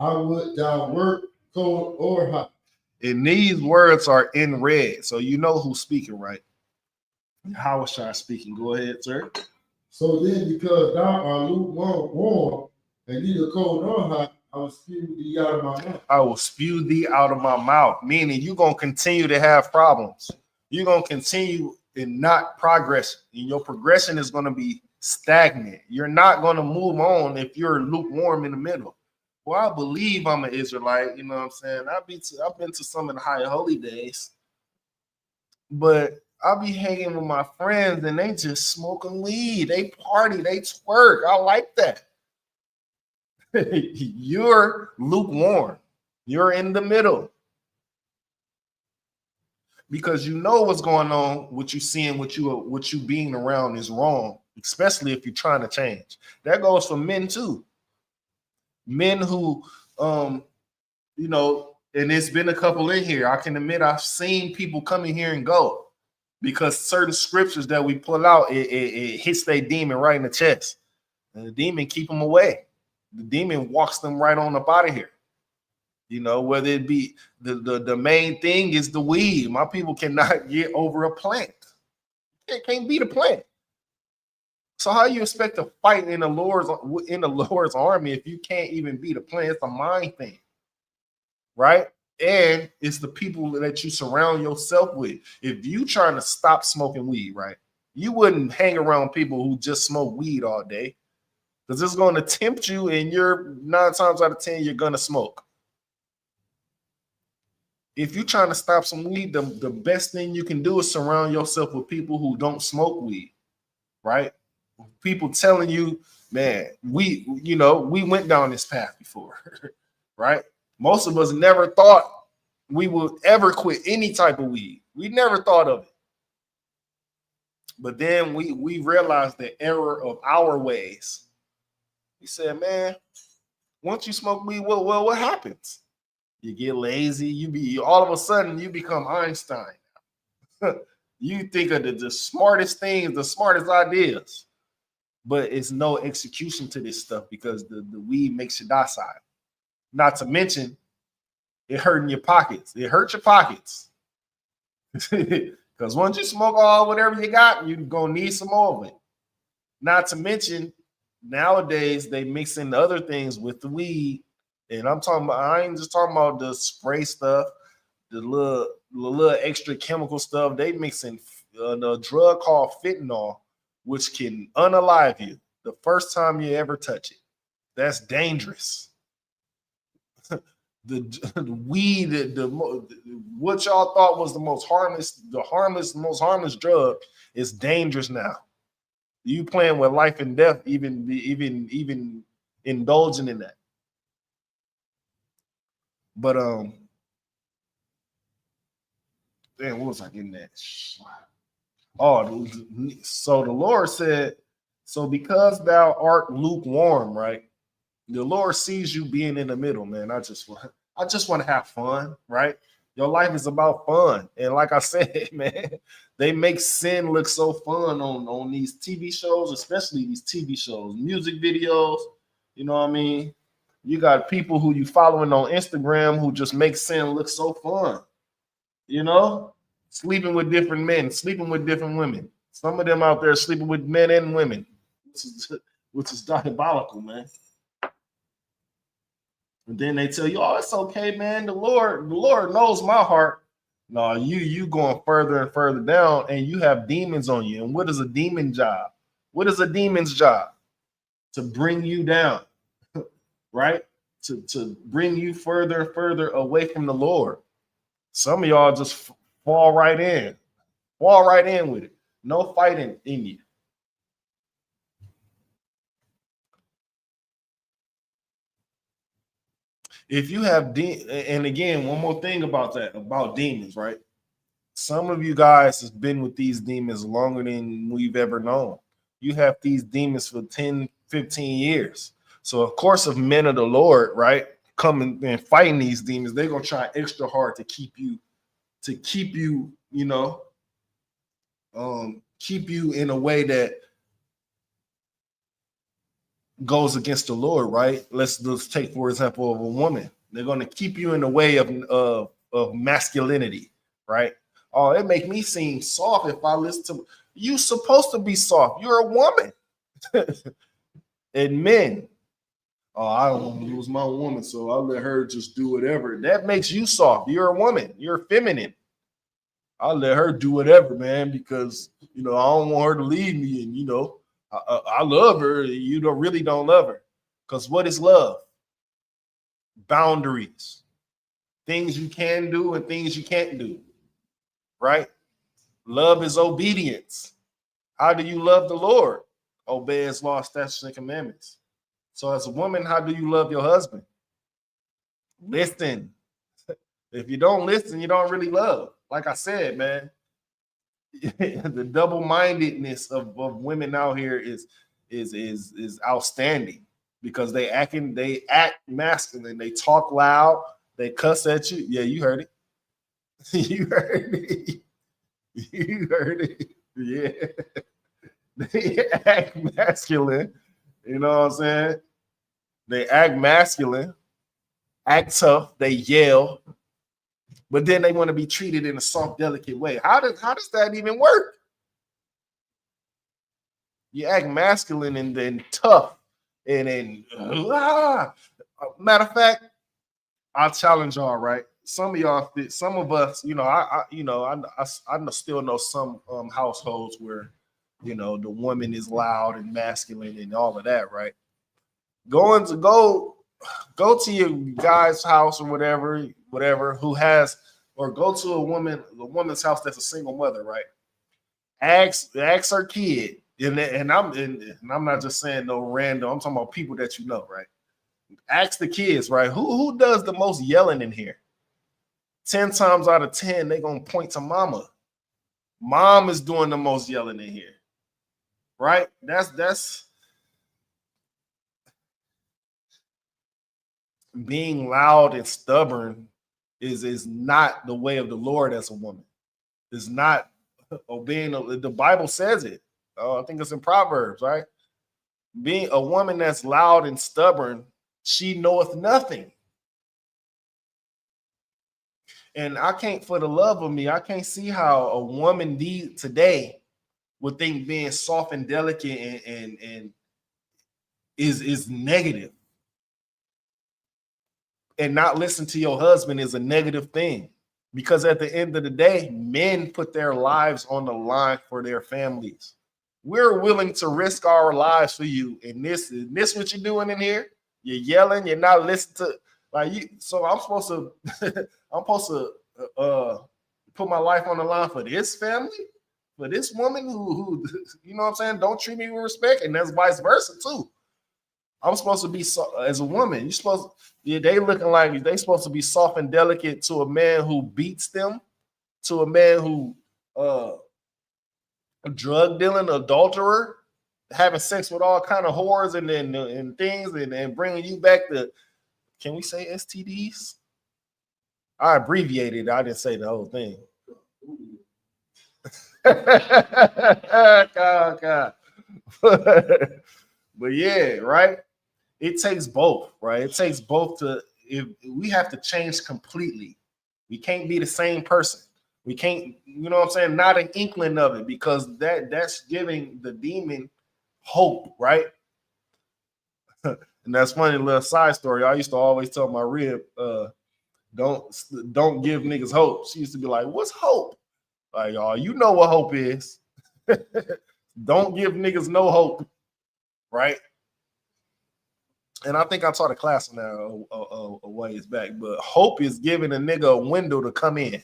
How would thou work cold or hot? And these words are in red, so you know who's speaking, right? How was I speaking? Go ahead, sir. So then, because thou art lukewarm and neither cold nor hot, I will spew thee out of my mouth. I will spew thee out of my mouth, meaning you're going to continue to have problems. You're going to continue and not progress. And your progression is going to be stagnant. You're not going to move on if you're lukewarm in the middle. Well, I believe I'm an Israelite. You know what I'm saying? I've been to some of the high holy days, but I'll be hanging with my friends and they just smoking weed. They party, they twerk. I like that. You're lukewarm. You're in the middle. Because you know what's going on, what you seeing, what you being around is wrong. especially if you're trying to change. That goes for men too. Men who, you know, and it's been a couple in here. I can admit I've seen people come in here and go because certain scriptures that we pull out, it hits their demon right in the chest. And the demon keep them away. The demon walks them right on up out of here. You know, whether it be the main thing is the weed. My people cannot get over a plant. It can't beat a plant. So how you expect to fight in the Lord's army if you can't even beat a plant? It's a mind thing, right? And it's the people that you surround yourself with. If you trying to stop smoking weed, right, you wouldn't hang around people who just smoke weed all day, because it's going to tempt you, and you're 9 times out of 10 you're going to smoke. If you're trying to stop some weed, the best thing you can do is surround yourself with people who don't smoke weed, right? People telling you, man, we went down this path before, right? Most of us never thought we would ever quit any type of weed. We never thought of it. But then we realized the error of our ways. We said, man, once you smoke weed, what happens? You get lazy. All of a sudden you become Einstein. You think of the smartest things, the smartest ideas, but it's no execution to this stuff because the weed makes you docile. Not to mention, it hurting your pockets. It hurts your pockets. Because once you smoke all whatever you got, you're going to need some more of it. Not to mention, nowadays, they mix in other things with the weed. And I ain't just talking about the spray stuff, the little extra chemical stuff. They mix in a drug called fentanyl, which can unalive you the first time you ever touch it. That's dangerous. The weed, what y'all thought was the most harmless drug is dangerous now. You playing with life and death, even indulging in that. But damn, what was I getting at? Oh, so the Lord said, so because thou art lukewarm, right? The Lord sees you being in the middle, man. I just want to have fun, right? Your life is about fun. And like I said, man, they make sin look so fun on these TV shows, especially these TV shows, music videos. You know what I mean? You got people who you following on Instagram who just make sin look so fun. You know? Sleeping with different men, sleeping with different women. Some of them out there sleeping with men and women, which is diabolical, man. And then they tell you, oh, it's okay, man. The Lord knows my heart. No, you going further and further down, and you have demons on you. And what is a demon job? What is a demon's job? To bring you down, right? To bring you further and further away from the Lord. Some of y'all just fall right in with it. No fighting in you. If you have and again, one more thing about demons, right? Some of you guys has been with these demons longer than we've ever known. You have these demons for 10, 15 years. So of course, if men of the Lord, right, coming and fighting these demons, they're gonna try extra hard to keep you, you know, keep you in a way that goes against the Lord, right? Let's take, for example, of a woman. They're going to keep you in the way of masculinity, right? Oh, it make me seem soft if I listen to you. Supposed to be soft. You're a woman. And men, oh, I don't want to lose my woman, so I'll let her just do whatever. That makes you soft. You're a woman. You're feminine. I'll let her do whatever, man, because I don't want her to leave me, and I love her. You really don't love her. Because what is love? Boundaries. Things you can do and things you can't do. Right? Love is obedience. How do you love the Lord? Obey his law, statutes, and commandments. So as a woman, how do you love your husband? Listen. If you don't listen, you don't really love. Like I said, man, the double-mindedness of women out here is outstanding because they act masculine, they talk loud, they cuss at you. Yeah, you heard it. You heard it. You heard it. Yeah. They act masculine. You know what I'm saying? They act masculine, act tough, they yell, but then they want to be treated in a soft, delicate way. How does that even work? You act masculine and then tough, and then matter of fact, I'll challenge y'all. Right, some of y'all, some of us, I still know some households where, the woman is loud and masculine and all of that. Right, go to your guy's house or whatever who has, or go to a woman's house that's a single mother. Right, ask her kid. And I'm not just saying no random. I'm talking about people that you know, right? Ask the kids, right? Who does the most yelling in here? 10 times out of 10, they're gonna point to mama. Mom is doing the most yelling in here, right? That's being loud and stubborn is not the way of the Lord as a woman. It's not obeying. The Bible says it. I think it's in Proverbs, right? Being a woman that's loud and stubborn, she knoweth nothing. And I can't, for the love of me, I can't see how a woman today would think being soft and delicate and is negative. And not listen to your husband is a negative thing. Because at the end of the day, men put their lives on the line for their families. We're willing to risk our lives for you. And this what you're doing in here? You're yelling. You're not listening to you. So I'm supposed to put my life on the line for this family, for this woman who you know what I'm saying, don't treat me with respect, and that's vice versa too. I'm supposed to be as a woman. They looking like they supposed to be soft and delicate to a man who beats them, to a man who a drug dealing adulterer, having sex with all kind of whores and things, and bringing you back to, can we say STDs? I abbreviated. I didn't say the whole thing. God. But yeah, right. It takes both, right? It takes both if we have to change completely. We can't be the same person. We can't, you know what I'm saying? Not an inkling of it, because that's giving the demon hope, right? And that's funny, little side story. I used to always tell my rib, don't give niggas hope. She used to be like, "What's hope?" Like, y'all, you know what hope is. Don't give niggas no hope, right? And I think I taught a class on that a ways back. But hope is giving a nigga a window to come in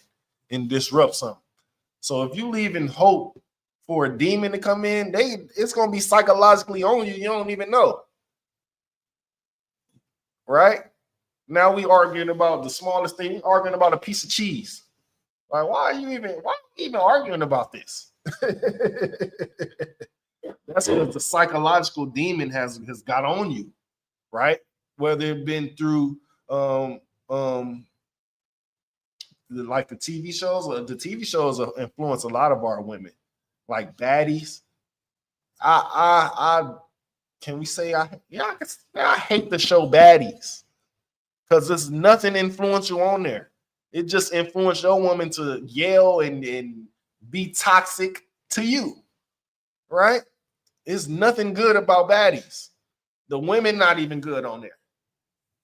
and disrupt something. So if you leaving hope for a demon to come in, it's gonna be psychologically on you. You don't even know, right? Now we arguing about the smallest thing. We arguing about a piece of cheese. Like, why are you even arguing about this? That's because the psychological demon has got on you, right? Whether it been through like the TV shows. The TV shows influence a lot of our women, like baddies. I can we say I hate the show Baddies, because there's nothing influential on there. It just influenced your woman to yell and be toxic to you, right? It's nothing good about Baddies. The women not even good on there.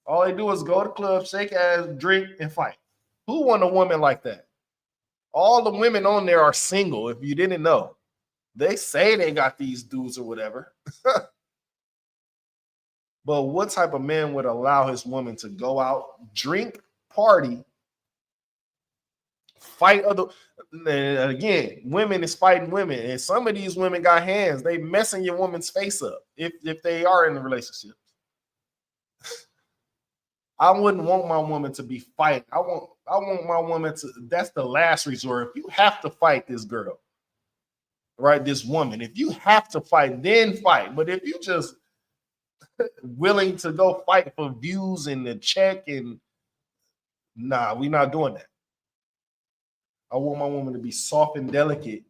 All they do is go to clubs, shake ass, drink, and fight. Who want a woman like that? All the women on there are single, if you didn't know. They say they got these dudes or whatever. But what type of man would allow his woman to go out, drink, party, fight other? And again, women is fighting women. And some of these women got hands. They messing your woman's face up if they are in a relationship. I wouldn't want my woman to be fighting. I want my woman to, that's the last resort. If you have to fight this girl, right? This woman. If you have to fight, then fight. But if you just willing to go fight for views and the check, and nah, we're not doing that. I want my woman to be soft and delicate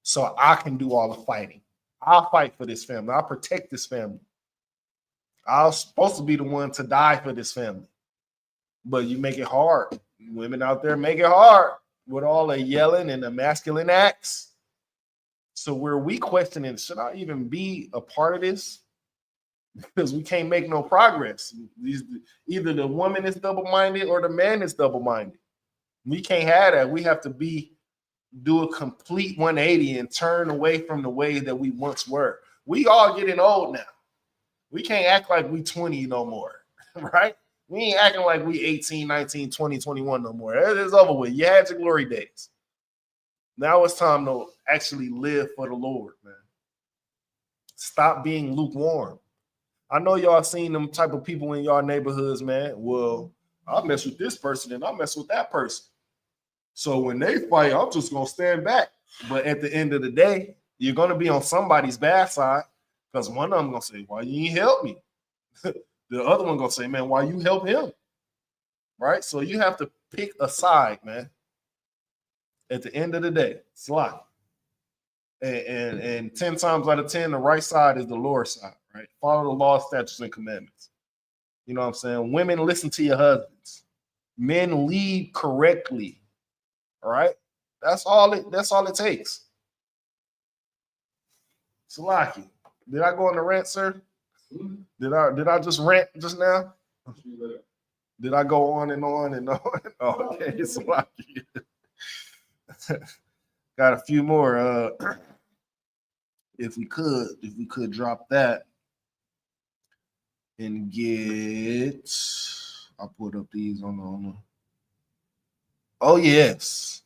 so I can do all the fighting. I'll fight for this family. I'll protect this family. I'm supposed to be the one to die for this family. But you make it hard. Women out there make it hard with all the yelling and the masculine acts. So where we questioning, should I even be a part of this? Because we can't make no progress. Either the woman is double-minded or the man is double-minded. We can't have that. We have to do a complete 180 and turn away from the way that we once were. We all getting old now. We can't act like we 20 no more, right? We ain't acting like we 18, 19, 20, 21 no more. It's over with. You had your glory days. Now it's time to actually live for the Lord, man. Stop being lukewarm. I know y'all seen them type of people in y'all neighborhoods, man. Well, I'll mess with this person and I'll mess with that person. So when they fight, I'm just going to stand back. But at the end of the day, you're going to be on somebody's bad side because one of them going to say, why you ain't help me? The other one going to say, man, why you help him? Right? So you have to pick a side, man. At the end of the day, it's life. And 10 times out of 10, the right side is the Lord's side, right? Follow the law, statutes, and commandments. You know what I'm saying? Women, listen to your husbands. Men, lead correctly. All right? That's all it takes. Salaki, did I go on the rant, sir? Did I just rant just now? Did I go on and on and on? Okay, Salaki. Got a few more. If we could drop that and get, I'll put up these on the. Oh yes,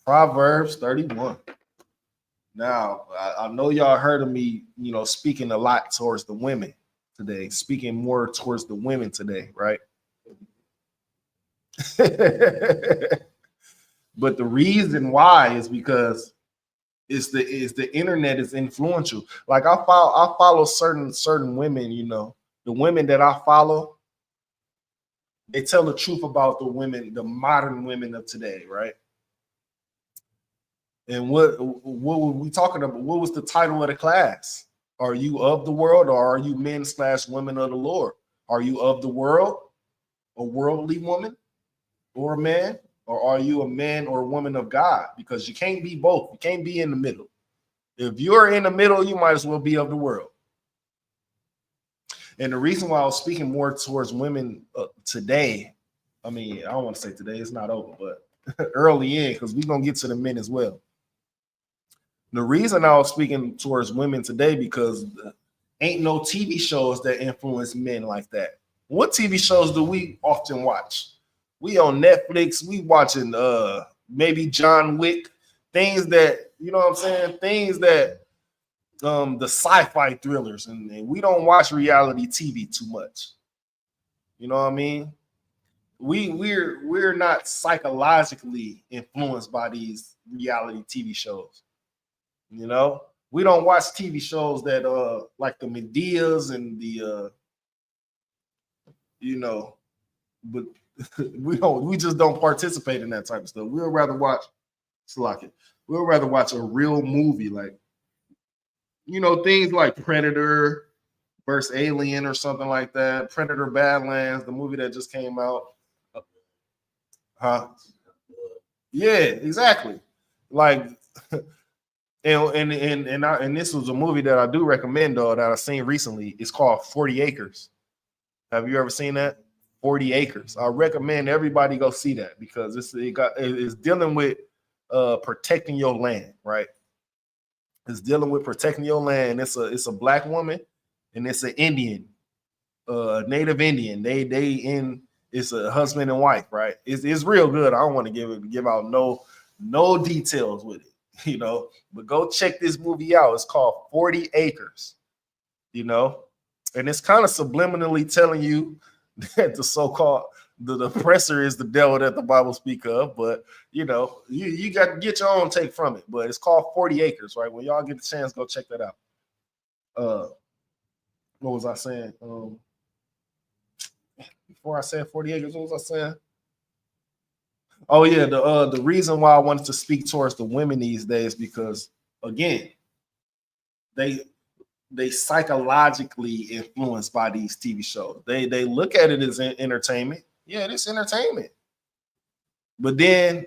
Proverbs 31. Now I know y'all heard of me, speaking a lot towards the women today, speaking more towards the women today, right? But the reason why is because the internet is influential. Like I follow certain women, the women that I follow, they tell the truth about the women, the modern women of today, right? And what were we talking about? What was the title of the class? Are you of the world, or are you men/women of the Lord? Are you of the world, a worldly woman, or a man? Or are you a man or a woman of God? Because you can't be both. You can't be in the middle. If you're in the middle, you might as well be of the world. And the reason why I was speaking more towards women today, I mean, I don't want to say today, it's not over, but early in, because we're going to get to the men as well. The reason I was speaking towards women today, because ain't no TV shows that influence men like that. What TV shows do we often watch? We on Netflix, we watching maybe John Wick, things that, you know what I'm saying? Things that the sci-fi thrillers, and we don't watch reality TV too much. You know what I mean? We're not psychologically influenced by these reality TV shows. We don't watch TV shows that like the Medeas and the but we just don't participate in that type of stuff. We'll rather watch a real movie, like things like Predator versus Alien or something like that. Predator Badlands, the movie that just came out. Yeah, exactly. Like and this was a movie that I do recommend though, that I've seen recently. It's called 40 Acres. Have you ever seen that? 40 Acres. I recommend everybody go see that because it's dealing with protecting your land, right? It's dealing with protecting your land. It's a black woman and it's an Indian, Native Indian. It's a husband and wife, right? It's real good. I don't want to give out no details with it, but go check this movie out. It's called 40 Acres, and it's kind of subliminally telling you that the so-called the oppressor is the devil that the Bible speak of. But you know, you got to get your own take from it. But it's called 40 Acres, right? When y'all get the chance, go check that out. What was I saying? Before I said 40 Acres, what was I saying? Oh yeah, the reason why I wanted to speak towards the women these days, because again, they psychologically influenced by these TV shows. They look at it as entertainment. Yeah, it's entertainment. But then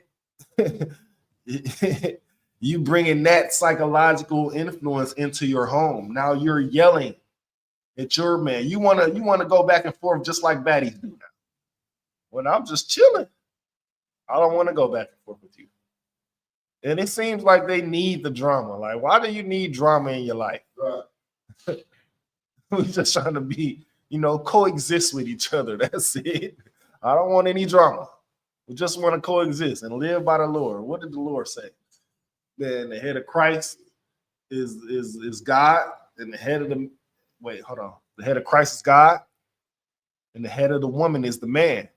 you bringing that psychological influence into your home. Now you're yelling at your man. You wanna go back and forth just like baddies do now. When I'm just chilling, I don't want to go back and forth with you. And it seems like they need the drama. Like, why do you need drama in your life? Right. We're just trying to be, coexist with each other. That's it. I don't want any drama. We just want to coexist and live by the Lord. What did the Lord say? Then the head of Christ is God, and the head of the head of Christ is God, and the head of the woman is the man.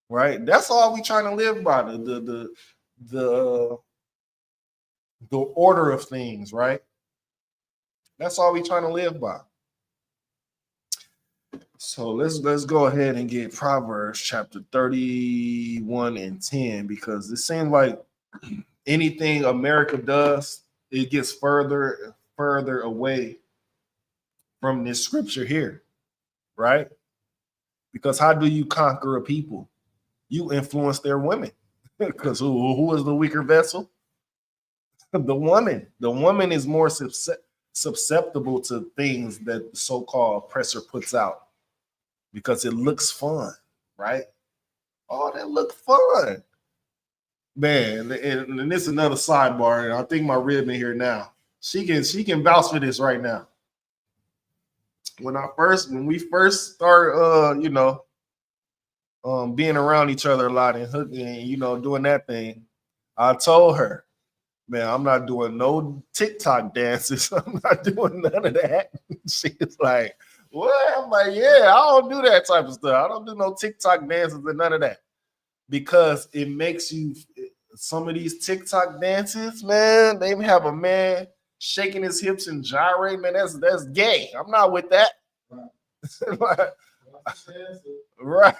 Right? That's all we trying to live by. The order of things, right? That's all we trying to live by. So let's go ahead and get Proverbs chapter 31 and 10, because it seems like anything America does, it gets further and further away from this scripture here, right? Because how do you conquer a people? You influence their women. Because who is the weaker vessel? The woman. The woman is more susceptible to things that the so-called oppressor puts out, because it looks fun, right? Oh, that looks fun. Man, and this is another sidebar, and I think my rib in here now. She can vouch for this right now. When we first started being around each other a lot and hooking, doing that thing, I told her, man, I'm not doing no TikTok dances. I'm not doing none of that. She's like, what? I'm like, yeah, I don't do that type of stuff. I don't do no TikTok dances and none of that. Because it makes you, some of these TikTok dances, man, they have a man shaking his hips and gyrating, man, that's gay. I'm not with that. Right.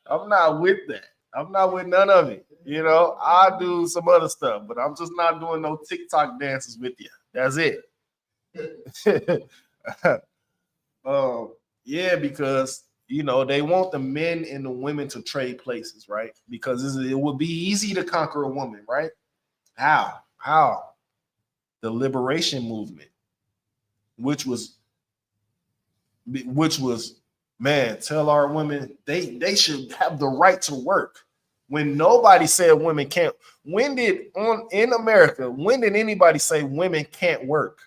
I'm not with that. I'm not with none of it. I do some other stuff, but I'm just not doing no TikTok dances with you. That's it. Yeah, because they want the men and the women to trade places, right? Because it would be easy to conquer a woman, right? How? The liberation movement, which was, man, tell our women they should have the right to work. When nobody said women can't. In America, when did anybody say women can't work?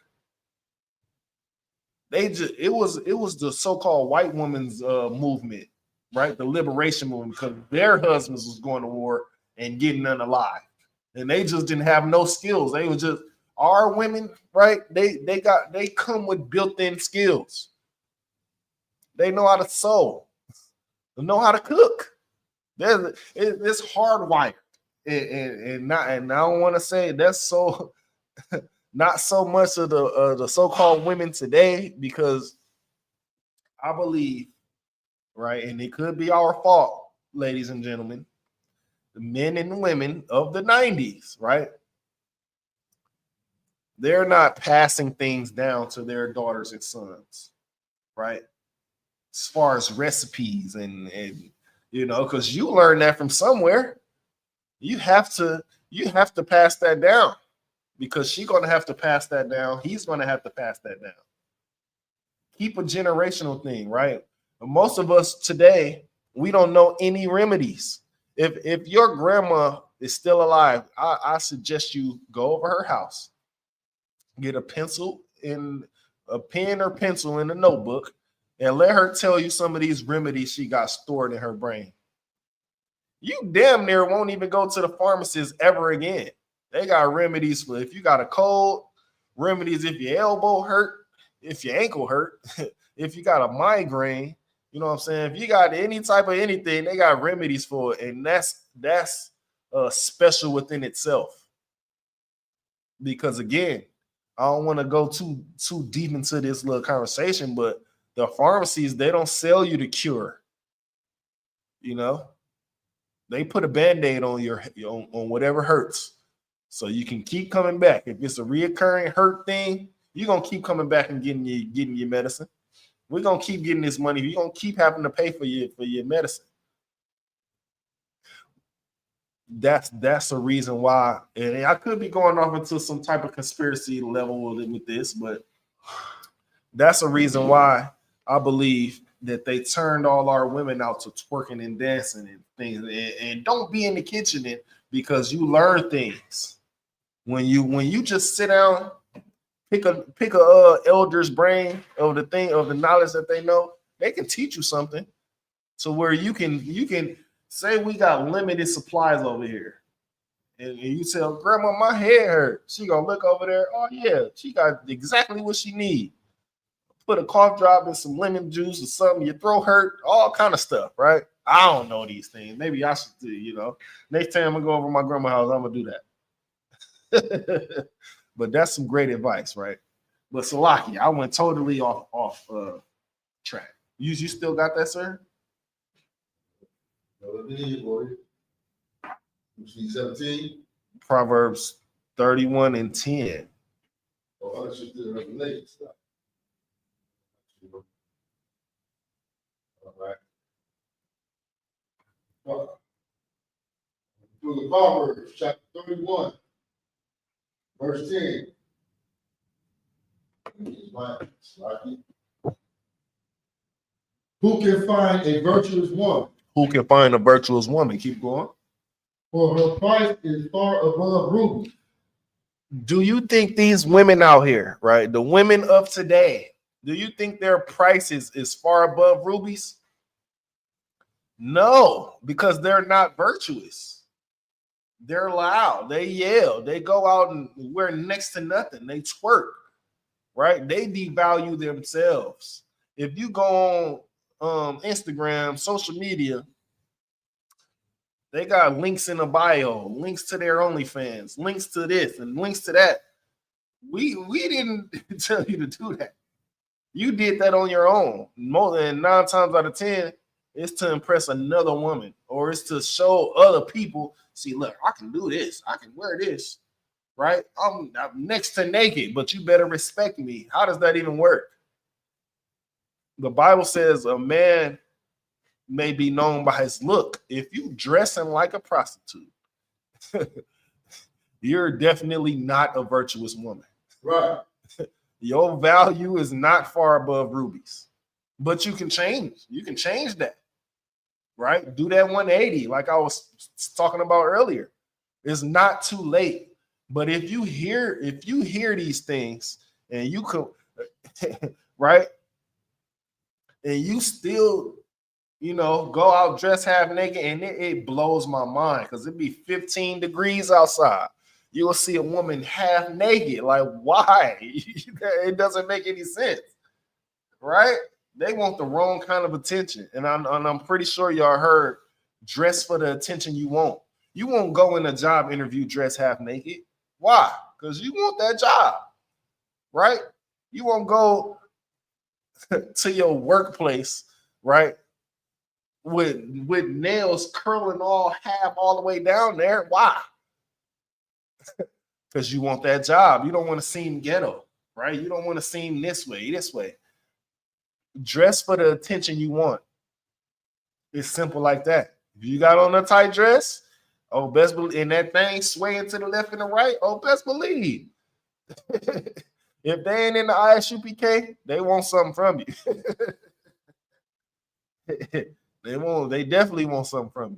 It was the so-called white women's movement, right? The liberation movement, because their husbands was going to war and getting unalive, and they just didn't have no skills. They were just our women, right? They come with built-in skills. They know how to sew, they know how to cook. It's hardwired, and I don't want to say that's so. Not so much of the so-called women today, because I believe, right, and it could be our fault, ladies and gentlemen, the men and women of the 90s, right? They're not passing things down to their daughters and sons, right? As far as recipes and because you learn that from somewhere. You have to pass that down. Because she's going to have to pass that down. He's going to have to pass that down. Keep a generational thing, right? But most of us today, we don't know any remedies. If your grandma is still alive, I suggest you go over her house, get a pen or pencil in a notebook, and let her tell you some of these remedies she got stored in her brain. You damn near won't even go to the pharmacist ever again. They got remedies for if you got a cold, remedies if your elbow hurt, if your ankle hurt, if you got a migraine, you know what I'm saying? If you got any type of anything, they got remedies for it, and that's special within itself. Because again, I don't want to go too deep into this little conversation, but the pharmacies, they don't sell you the cure. You know, they put a Band-Aid on on whatever hurts, so you can keep coming back. If it's a reoccurring hurt thing, you're gonna keep coming back and getting your medicine. We're gonna keep getting this money. You're gonna keep having to pay for your medicine. That's the reason why. And I could be going off into some type of conspiracy level with this, but that's a reason why I believe that they turned all our women out to twerking and dancing and things. And don't be in the kitchen because you learn things when you just sit down, pick a elder's brain of the knowledge that they know. They can teach you something to where you can say we got limited supplies over here, and you tell grandma my head hurt. She gonna look over there. Oh yeah, she got exactly what she need. Put a cough drop in some lemon juice or something. Your throat hurt, all kind of stuff, right? I don't know these things. Maybe I should do. You know, next time I go over to my grandma's house, I'm gonna do that. But that's some great advice, right? But Salaki, I went totally off track. You still got that, sir? You see 17? Proverbs 31 and 10. Oh, I should do it late stuff. All right. Through the Proverbs, chapter 31, verse 10. Who can find a virtuous woman? Who can find a virtuous woman? Keep going. For her price is far above rubies. Do you think these women out here, right, the women of today, do you think their price is far above rubies? No, because they're not virtuous. They're loud. They yell. They go out and wear next to nothing. They twerk, right? They devalue themselves. If you go on Instagram, social media, they got links in the bio, links to their OnlyFans, links to this and links to that. We didn't tell you to do that. You did that on your own. More than 9 times out of 10, it's to impress another woman, or it's to show other people, see, look, I can do this. I can wear this, right? I'm next to naked, but you better respect me. How does that even work? The Bible says a man may be known by his look. If you dressing like a prostitute, you're definitely not a virtuous woman. Right. Your value is not far above rubies, but you can change. You can change that, right? Do that 180, like I was talking about earlier. It's not too late. But if you hear these things and you could, right, and you still, go out dressed half naked, and it blows my mind because it'd be 15 degrees outside. You will see a woman half naked. Like, why? It doesn't make any sense, right? They want the wrong kind of attention. And I'm pretty sure y'all heard, dress for the attention you want. You won't go in a job interview dressed half naked. Why? Because you want that job, right? You won't go to your workplace, right, with nails curling all the way down there. Why? Because you want that job. You don't want to seem ghetto, right? You don't want to seem this way. Dress for the attention you want. It's simple like that. If you got on a tight dress, oh, best believe, and that thing swaying to the left and the right, oh, best believe. If they ain't in the ISUPK, they want something from you. They definitely want something from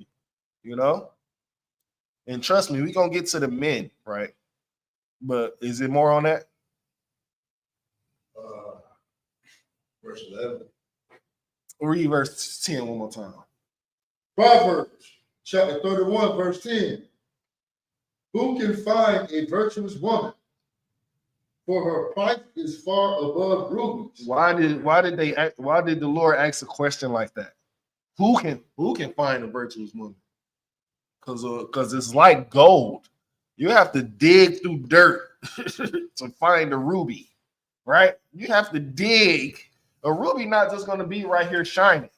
you, And trust me, we're gonna get to the men, right? But is it more on that? Verse 11. Read verse 10 one more time. Proverbs chapter 31, verse 10. Who can find a virtuous woman? for her price is far above rubies. Why did the Lord ask a question like that? Who can find a virtuous woman? Because it's like gold. You have to dig through dirt to find a ruby, right? You have to dig. A ruby not just going to be right here shining.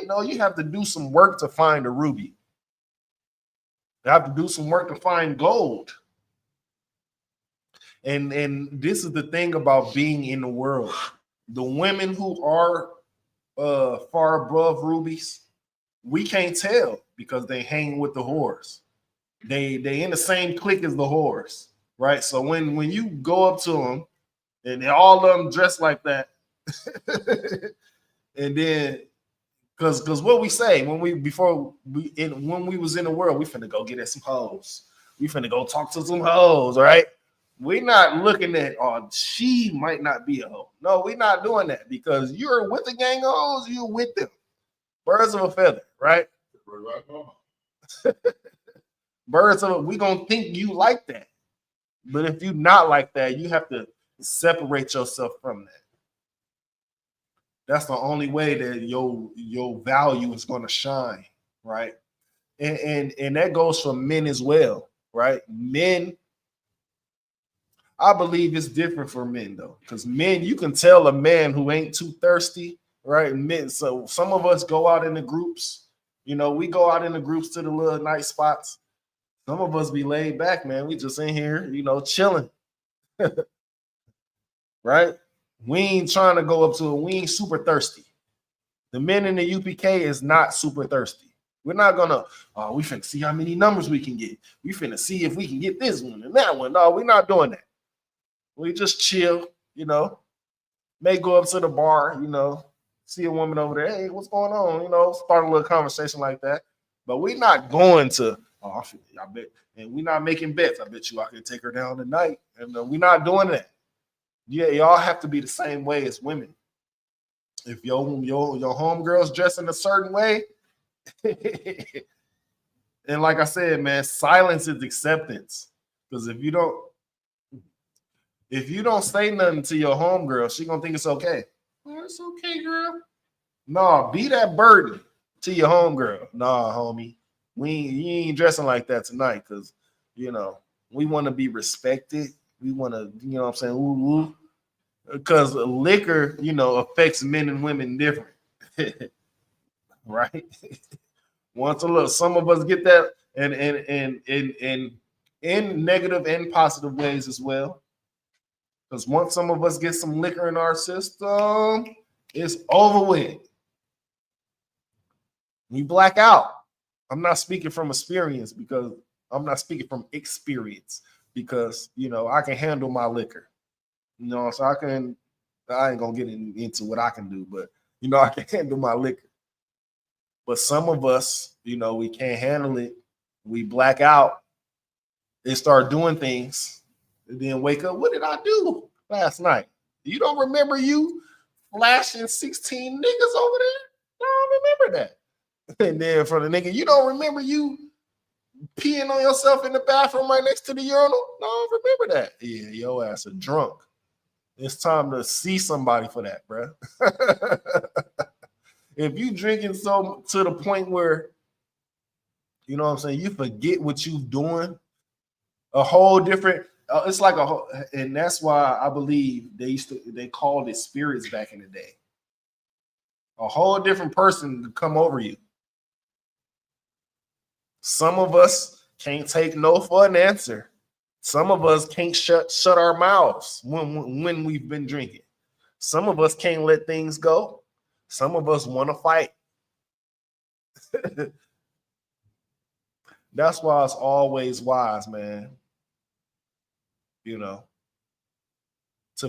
No, you have to do some work to find a ruby. You have to do some work to find gold. And this is the thing about being in the world. The women who are far above rubies, we can't tell because they hang with the whores. They in the same clique as the whores, right? So when you go up to them and all of them dressed like that, and then because what we say when we was in the world, we finna go get at some hoes. We finna go talk to some hoes, right? We're not looking at, oh, she might not be a hoe. No, we're not doing that because you're with a gang of hoes, you're with them. Birds of a feather, right? Birds of we gonna think you like that. But if you're not like that, you have to separate yourself from that. That's the only way that your value is gonna shine, right? And that goes for men as well, right? Men, I believe it's different for men though, because men, you can tell a man who ain't too thirsty, right? Men, so some of us go out in the groups, we go out in the groups to the little night spots. Some of us be laid back, man. We just in here, chilling, right? We ain't trying to go up to it. We ain't super thirsty. The men in the UPK is not super thirsty. We're not gonna, we finna see how many numbers we can get. We finna see if we can get this one and that one. No, we're not doing that. We just chill, may go up to the bar, see a woman over there. Hey, what's going on? Start a little conversation like that. But we're not going to, I bet, and we're not making bets. I bet you I can take her down tonight. And we're not doing that. Yeah, y'all have to be the same way as women. If your homegirl's dressed in a certain way, and like I said, man, silence is acceptance. Because if you don't say nothing to your homegirl, she gonna think it's okay. Oh, it's okay, girl. No, be that burden to your homegirl. Nah, homie, you ain't dressing like that tonight because we want to be respected. We want to, what I'm saying, ooh, ooh. Because liquor, affects men and women different, right? Once a little, some of us get that, and in negative and positive ways as well. Because once some of us get some liquor in our system, it's over with. We black out. I'm not speaking from experience because I can handle my liquor. So I ain't gonna get into what I can do, but I can handle my liquor. But some of us, we can't handle it. We black out and start doing things, and then wake up. What did I do last night? You don't remember you flashing 16 niggas over there? No, I don't remember that. And then for the nigga, you don't remember you peeing on yourself in the bathroom right next to the urinal? No, I don't remember that. Yeah, your ass a drunk. It's time to see somebody for that, bro. If you drinking so to the point where, what I'm saying, you forget what you doing, a whole different, it's like a whole, and that's why I believe they called it spirits back in the day. A whole different person to come over you. Some of us can't take no for an answer. Some of us can't shut our mouths when we've been drinking. Some of us can't let things go. Some of us want to fight. That's why it's always wise, man, to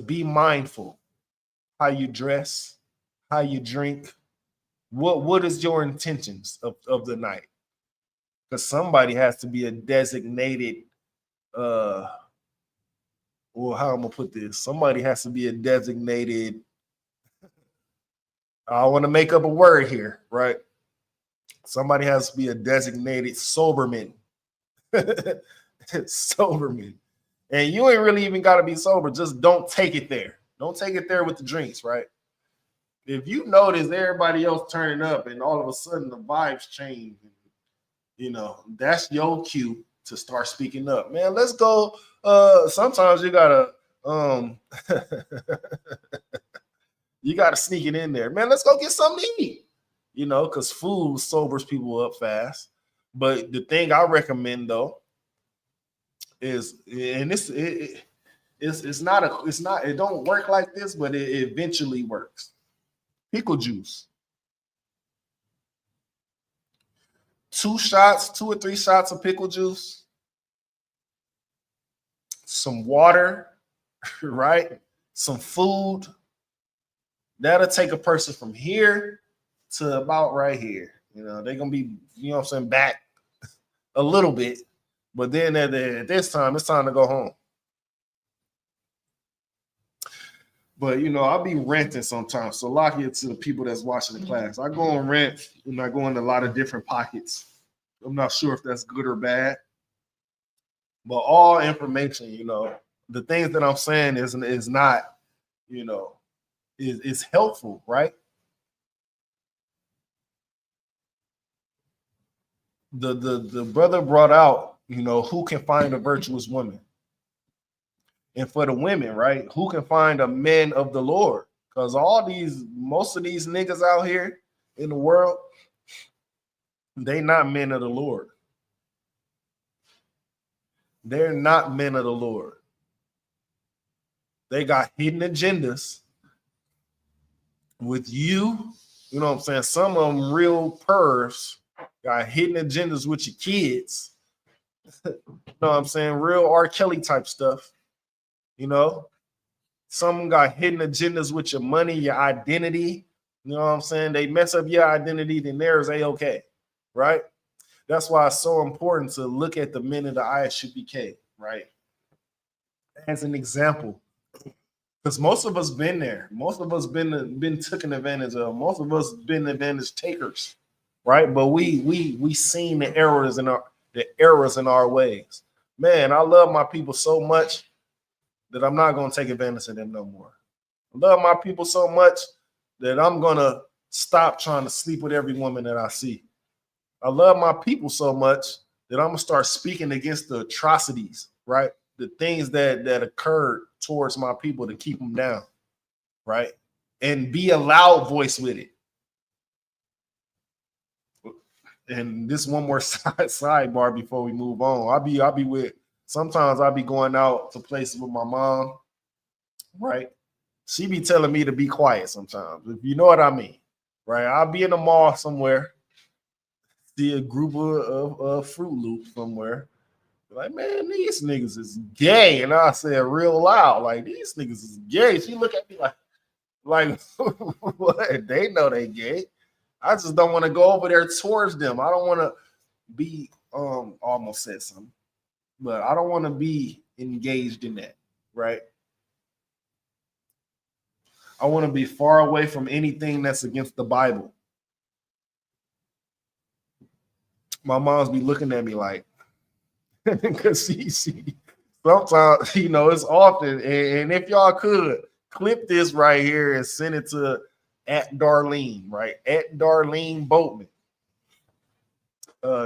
be mindful how you dress, how you drink. What is your intentions of the night? Because somebody has to be a designated how I'm gonna put this. Somebody has to be a designated. I want to make up a word here, right? Somebody has to be a designated soberman. Soberman. And you ain't really even got to be sober. Just don't take it there. Don't take it there with the drinks, right? If you notice everybody else turning up and all of a sudden the vibes change, you know, that's your cue to start speaking up. Man, let's go. Sometimes you gotta you gotta sneak it in there. Man, let's go get something to eat. You know, because food sobers people up fast. But the thing I recommend though is, and it's not it don't work like this, but it eventually works. Pickle juice. 2 or 3 shots of pickle juice, some water, right? Some food. That'll take a person from here to about right here. You know, they're gonna be, you know what I'm saying, back a little bit, but then at this time, it's time to go home. But you know, I'll be renting sometimes. So lock it to the people that's watching the class. I go on rent and I go into a lot of different pockets. I'm not sure if that's good or bad. But all information, you know, the things that I'm saying is not, you know, is helpful, right? The brother brought out, you know, who can find a virtuous woman? And for the women, right? Who can find a man of the Lord? Because most of these niggas out here in the world, they not men of the Lord. They're not men of the Lord. They got hidden agendas with you. You know what I'm saying? Some of them real pervs got hidden agendas with your kids. You know what I'm saying? Real R. Kelly type stuff. You know, some got hidden agendas with your money, your identity. You know what I'm saying? They mess up your identity, then theirs A-okay, right? That's why it's so important to look at the men of the ISUPK, right? As an example, because most of us been there. Most of us been taken advantage of. Most of us been advantage takers, right? But we seen the errors in our ways. Man, I love my people so much that I'm not going to take advantage of them no more. I love my people so much that I'm going to stop trying to sleep with every woman that I see. I love my people so much that I'm going to start speaking against the atrocities, right? The things that occurred towards my people to keep them down, right? And be a loud voice with it. And this one more sidebar before we move on. I'll be with, sometimes I'll be going out to places with my mom, right? She be telling me to be quiet sometimes, if you know what I mean, right? I'll be in the mall somewhere, see a group of Fruit Loops somewhere. Like, man, these niggas is gay. And I said real loud, like, these niggas is gay. She look at me like what? They know they gay. I just don't want to go over there towards them. I don't want to be, almost said something, but I don't want to be engaged in that, right? I want to be far away from anything that's against the Bible. My mom's be looking at me like, because she sometimes, you know, it's often, and if y'all could clip this right here and send it to @Darlene, right? @Darlene Boatman.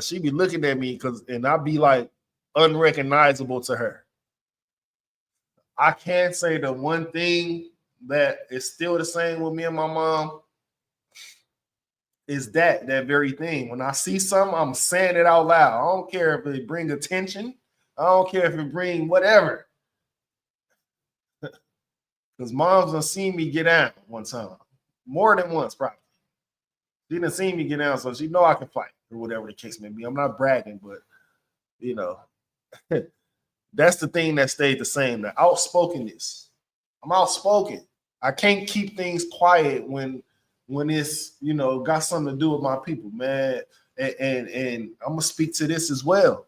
She be looking at me and I be like unrecognizable to her. I can't say the one thing that is still the same with me and my mom is that very thing. When I see something, I'm saying it out loud. I don't care if it bring attention. I don't care if it bring whatever. Because mom's done seen me get out one time. More than once, probably. She done seen me get out, so she know I can fight or whatever the case may be. I'm not bragging, but, you know, that's the thing that stayed the same. The outspokenness. I'm outspoken. I can't keep things quiet when it's, you know, got something to do with my people, man. And I'm gonna speak to this as well.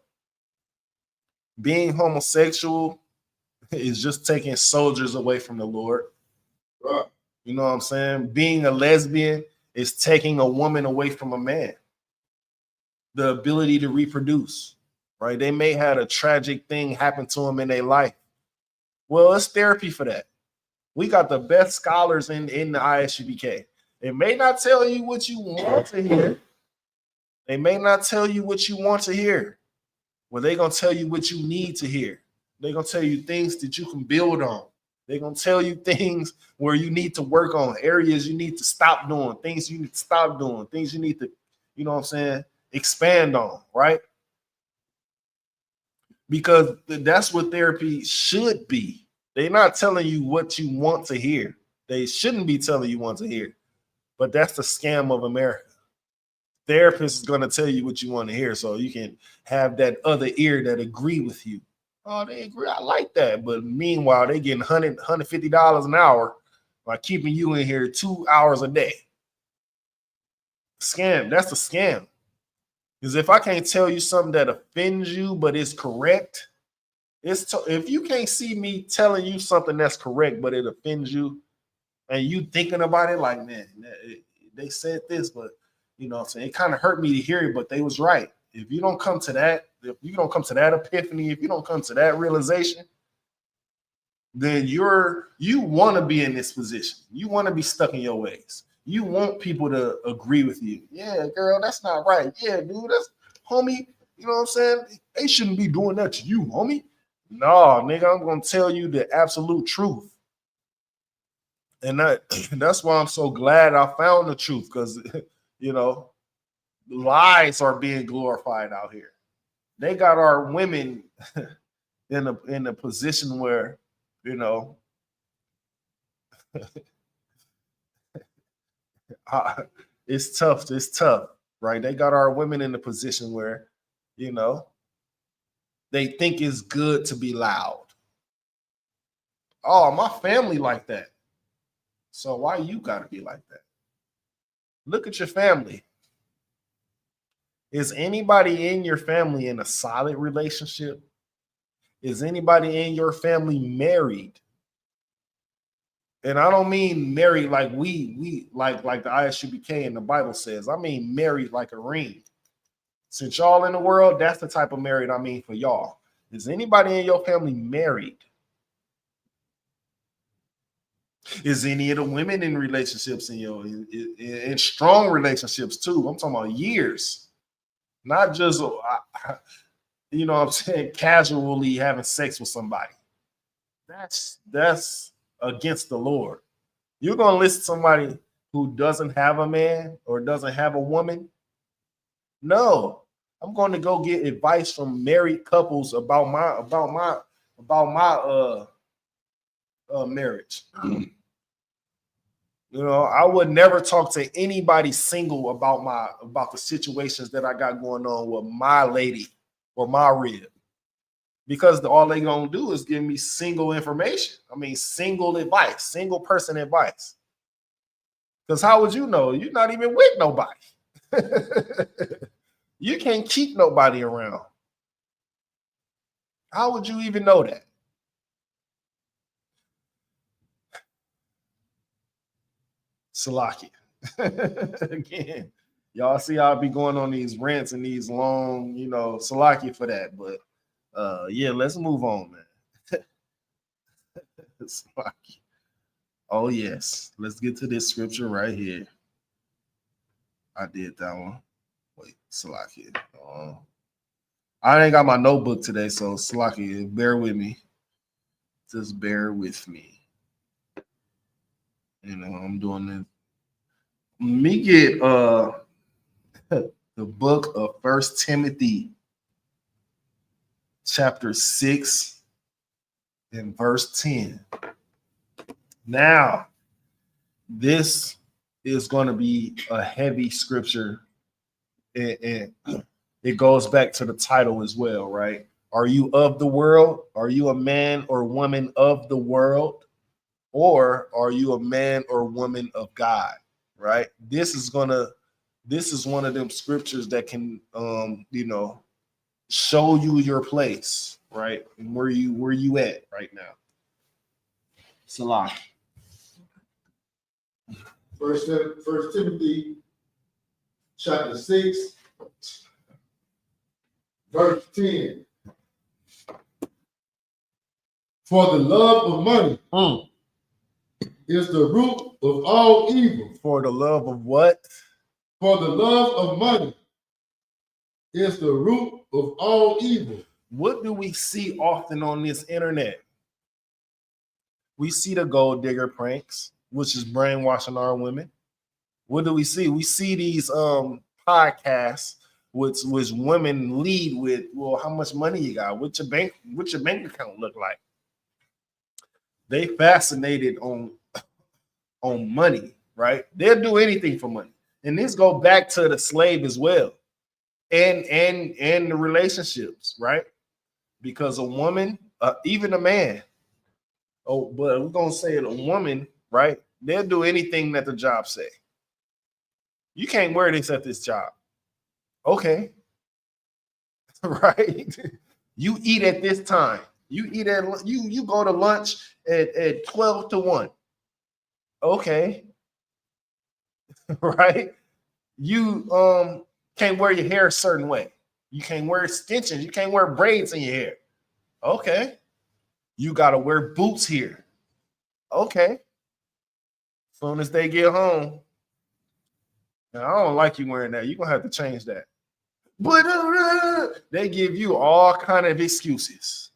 Being homosexual is just taking soldiers away from the Lord. Right. You know what I'm saying? Being a lesbian is taking a woman away from a man. The ability to reproduce, right? They may have a tragic thing happen to them in their life, Well, it's therapy for that. We got the best scholars in the ISUPK. It may not tell you what you want to hear. They may not tell you what you want to hear. Well, they're going to tell you what you need to hear. They're going to tell you things that you can build on. They're going to tell you things where you need to work on, areas you need to stop doing, things you need to stop doing, things you need to, you know what I'm saying, expand on, right? Because that's what therapy should be. They're not telling you what you want to hear. They shouldn't be telling you what to hear. But that's the scam of America. Therapist is going to tell you what you want to hear so you can have that other ear that agree with you. Oh, they agree. I like that. But meanwhile, they getting $150 an hour by keeping you in here 2 hours a day. Scam. That's a scam. Because if I can't tell you something that offends you, but it's correct, if you can't see me telling you something that's correct, but it offends you, and you thinking about it like, man, they said this, but you know what I'm saying, it kind of hurt me to hear it, but they was right. If you don't come to that, if you don't come to that epiphany, if you don't come to that realization, then you want to be in this position. You want to be stuck in your ways. You want people to agree with you. Yeah, girl, that's not right. Yeah, dude, that's homie. You know what I'm saying? They shouldn't be doing that to you, homie. No, nigga, I'm gonna tell you the absolute truth. And that's why I'm so glad I found the truth, because you know, lies are being glorified out here. They got our women in a position where, you know, it's tough. It's tough, right? They got our women in a position where, you know, they think it's good to be loud. Oh, my family like that. So why you gotta be like that? Look at your family. Is anybody in your family in a solid relationship? Is anybody in your family married? And I don't mean married like we like the ISUPK and the Bible says. I mean married like a ring. Since y'all in the world, that's the type of married I mean for y'all. Is anybody in your family married? Is any of the women in relationships in strong relationships too? I'm talking about years, not just you know what I'm saying, casually having sex with somebody. That's against the Lord. You're gonna listen to somebody who doesn't have a man or doesn't have a woman? No, I'm going to go get advice from married couples about my marriage. You know, I would never talk to anybody single about the situations that I got going on with my lady or my rib, because all they gonna do is give me single information. I mean, single advice, single person advice. Because how would you know? You're not even with nobody. You can't keep nobody around. How would you even know that? Salaki. Again, y'all see I'll be going on these rants and these long, you know, Salaki for that. But yeah, let's move on, man. Salaki. Oh, yes. Let's get to this scripture right here. I did that one. Wait, Salaki. I ain't got my notebook today, so Salaki, bear with me. Just bear with me. You know, I'm doing this. Let me get the book of First Timothy, chapter 6 and verse 10. Now, this is going to be a heavy scripture, and it goes back to the title as well, right? Are you of the world? Are you a man or woman of the world? Or are you a man or woman of God? Right? This is one of them scriptures that can you know, show you your place, right? And where you at right now. Salah. First Timothy chapter 6, verse 10. For the love of money is the root of all evil. For the love of what? For the love of money is the root of all evil. What do we see often on this internet? We see the gold digger pranks, which is brainwashing our women. What do we see? We see these podcasts which women lead with, well, how much money you got? What's your bank account look like? They fascinated on money, right? They'll do anything for money. And this go back to the slave as well. And the relationships, right? Because a woman, even a man, but we're gonna say it, a woman, right? They'll do anything that the job say. You can't wear this at this job. Okay. Right? You eat at this time. You eat at you go to lunch at 12 to 1. Okay. Right? You can't wear your hair a certain way. You can't wear extensions. You can't wear braids in your hair. Okay. You got to wear boots here. Okay. Soon as they get home, now, I don't like you wearing that. You're going to have to change that. But they give you all kind of excuses.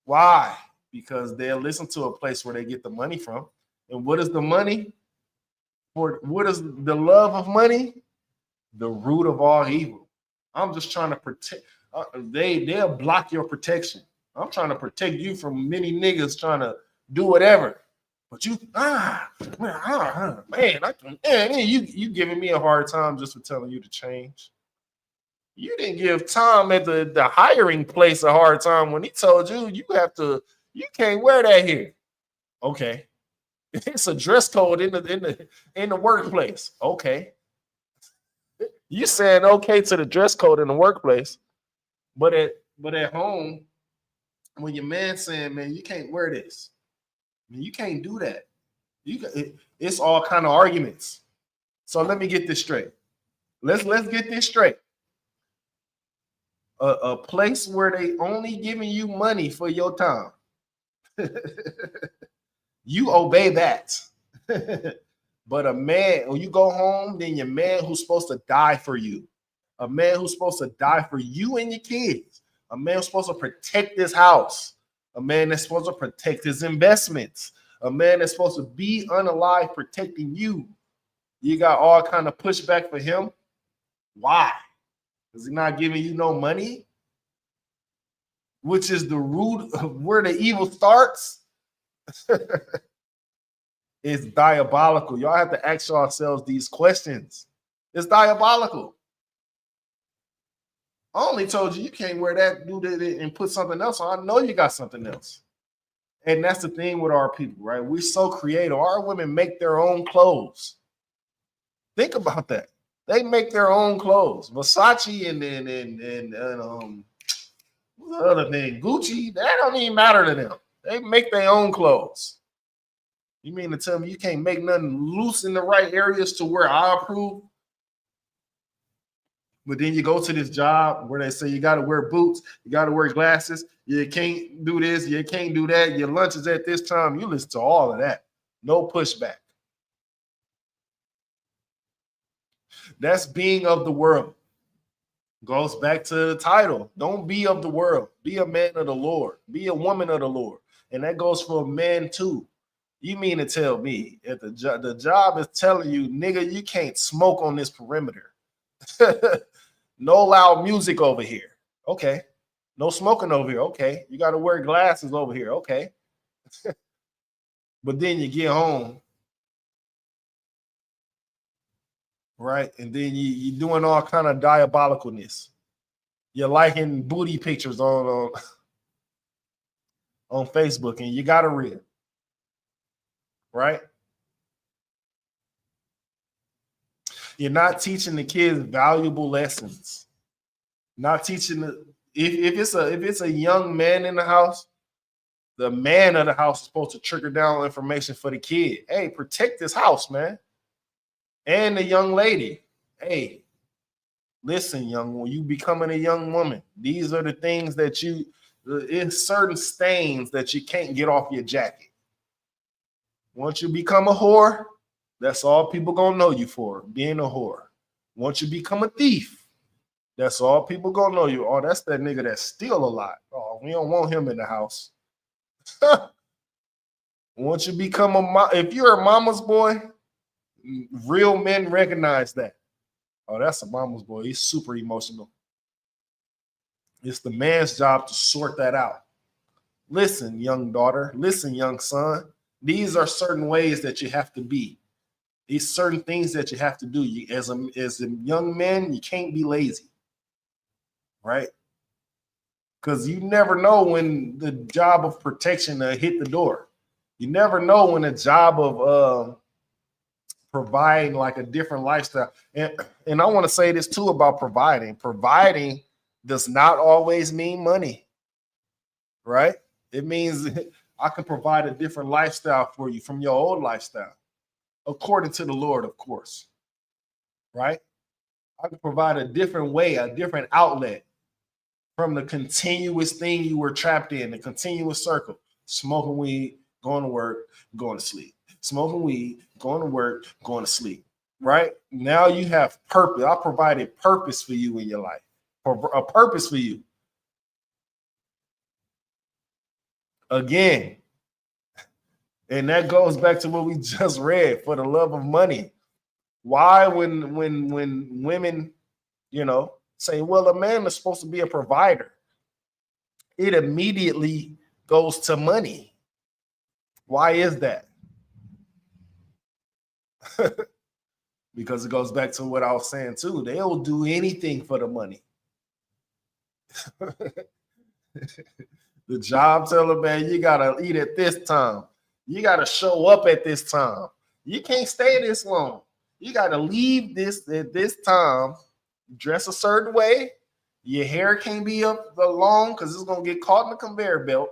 Why? Because they'll listen to a place where they get the money from. And what is the money? What is the love of money? The root of all evil. I'm just trying to protect. They'll block your protection. I'm trying to protect you from many niggas trying to do whatever. But you, you giving me a hard time just for telling you to change. You didn't give Tom at the hiring place a hard time when he told you you can't wear that here. Okay. It's a dress code in the workplace. Okay. You saying okay to the dress code in the workplace, but at home, when your man saying, man, you can't wear this. I mean, you can't do that. It's all kind of arguments. So let me get this straight. Let's get this straight. A place where they only giving you money for your time. You obey that. But a man, when you go home, then your man who's supposed to die for you, a man who's supposed to die for you and your kids, a man who's supposed to protect this house, a man that's supposed to protect his investments, a man that's supposed to be unalive protecting you. You got all kind of pushback for him. Why? Is he not giving you no money? Which is the root of where the evil starts. It's diabolical. Y'all have to ask yourselves these questions. It's diabolical. I only told you can't wear that, do that, and put something else on. I know you got something else. And that's the thing with our people, right? We're so creative. Our women make their own clothes. Think about that. They make their own clothes. Versace and what's the other thing? Gucci, that don't even matter to them. They make their own clothes. You mean to tell me you can't make nothing loose in the right areas to where I approve? But then you go to this job where they say you got to wear boots, you got to wear glasses, you can't do this, you can't do that, your lunch is at this time. You listen to all of that. No pushback. That's being of the world. Goes back to the title. Don't be of the world. Be a man of the Lord. Be a woman of the Lord. And that goes for a man too. You mean to tell me if the job is telling you, nigga, you can't smoke on this perimeter. No loud music over here. Okay. No smoking over here. Okay. You got to wear glasses over here. Okay. But then you get home, right? And then you're doing all kind of diabolicalness. You're liking booty pictures on Facebook, and you got to read, right? You're not teaching the kids valuable lessons. Not teaching if it's a young man in the house, the man of the house is supposed to trigger down information for the kid. Hey, protect this house, man. And the young lady, hey, listen, young one, you becoming a young woman. These are the things that It's certain stains that you can't get off your jacket. Once you become a whore, that's all people gonna know you for, being a whore. Once you become a thief, that's all people gonna know you. Oh, that's that nigga that steal a lot. Oh, we don't want him in the house. Once you become if you're a mama's boy, real men recognize that. Oh, that's a mama's boy. He's super emotional. It's the man's job to sort that out. Listen, young daughter. Listen, young son. These are certain ways that you have to be. These certain things that you have to do. As a young man, you can't be lazy, right? Because you never know when the job of protection hit the door. You never know when a job of providing like a different lifestyle. And I want to say this too about providing. Providing does not always mean money, right? It means I can provide a different lifestyle for you from your old lifestyle, according to the Lord, of course, right? I can provide a different way, a different outlet from the continuous thing you were trapped in, the continuous circle, smoking weed, going to work, going to sleep, smoking weed, going to work, going to sleep, right? Now you have purpose. I provided purpose for you in your life, a purpose for you. Again, and that goes back to what we just read, for the love of money. Why, when women, say, well, a man is supposed to be a provider, it immediately goes to money. Why is that? Because it goes back to what I was saying too. They'll do anything for the money. The job tell them, man, you gotta eat at this time. You gotta show up at this time. You can't stay this long. You gotta leave this at this time. Dress a certain way. Your hair can't be up long because it's gonna get caught in the conveyor belt.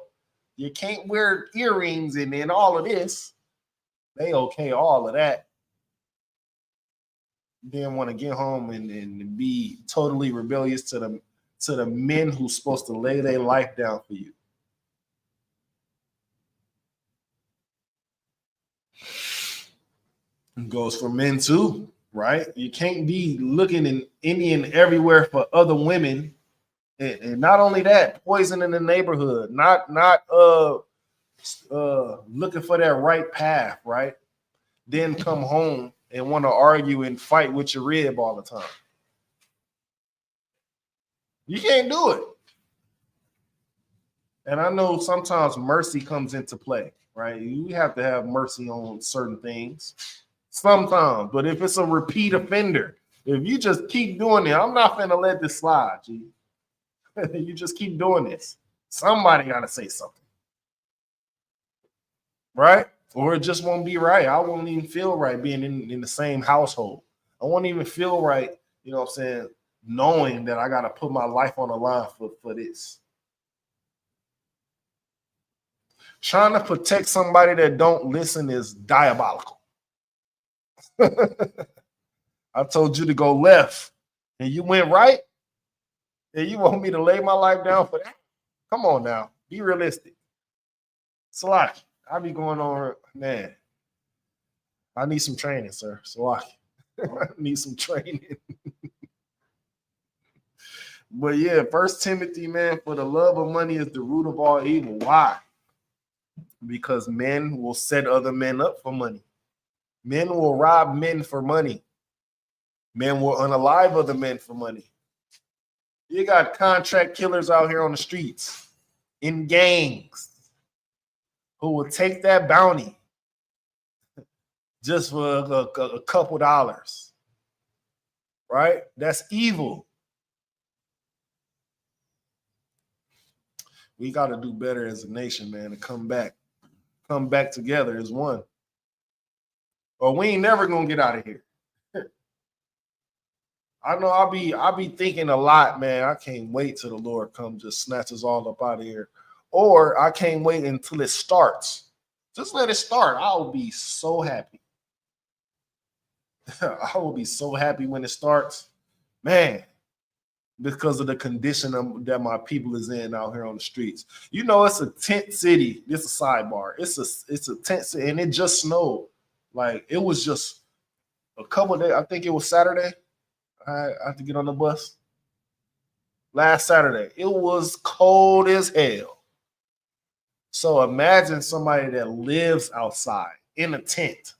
You can't wear earrings and then all of this. They okay all of that. Then want to get home and be totally rebellious to the men who's supposed to lay their life down for you. It goes for men too, right? You can't be looking in any and everywhere for other women, and not only that, poison in the neighborhood, not looking for that right path, right? Then come home and want to argue and fight with your rib all the time. You can't do it. And I know sometimes mercy comes into play, right? You have to have mercy on certain things sometimes. But if it's a repeat offender, if you just keep doing it, I'm not going to let this slide, G. You just keep doing this. Somebody got to say something, right? Or it just won't be right. I won't even feel right being in the same household. I won't even feel right, you know what I'm saying, knowing that I got to put my life on the line for this. Trying to protect somebody that don't listen is diabolical. I told you to go left and you went right, and you want me to lay my life down for that? Come on now. Be realistic. Salaki, I be going on, man. I need some training, sir. Salaki. I need some training. But yeah, 1 Timothy, man, for the love of money is the root of all evil. Why? Because men will set other men up for money. Men will rob men for money. Men will unalive other men for money. You got contract killers out here on the streets in gangs who will take that bounty just for a couple dollars, right? That's evil. We got to do better as a nation, man, to come back together as one. Or we ain't never gonna get out of here. I know I'll be thinking a lot, man. I can't wait till the Lord come just snatch us all up out of here. Or I can't wait until it starts. Just let it start. I'll be so happy. I will be so happy when it starts. Man, because of the condition that my people is in out here on the streets. You know, it's a tent city. This is a sidebar. It's a tent city, and it just snowed. Like, it was just a couple of days. I think it was Saturday. I had to get on the bus. Last Saturday. It was cold as hell. So imagine somebody that lives outside in a tent.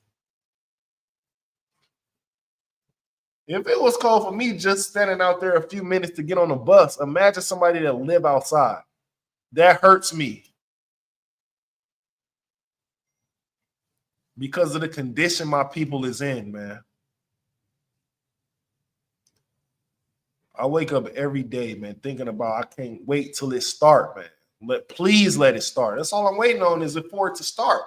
If it was cold for me just standing out there a few minutes to get on the bus, imagine somebody that live outside. That hurts me. Because of the condition my people is in, man. I wake up every day, man, thinking about I can't wait till it start, man. Please let it start. That's all I'm waiting on is for it to start.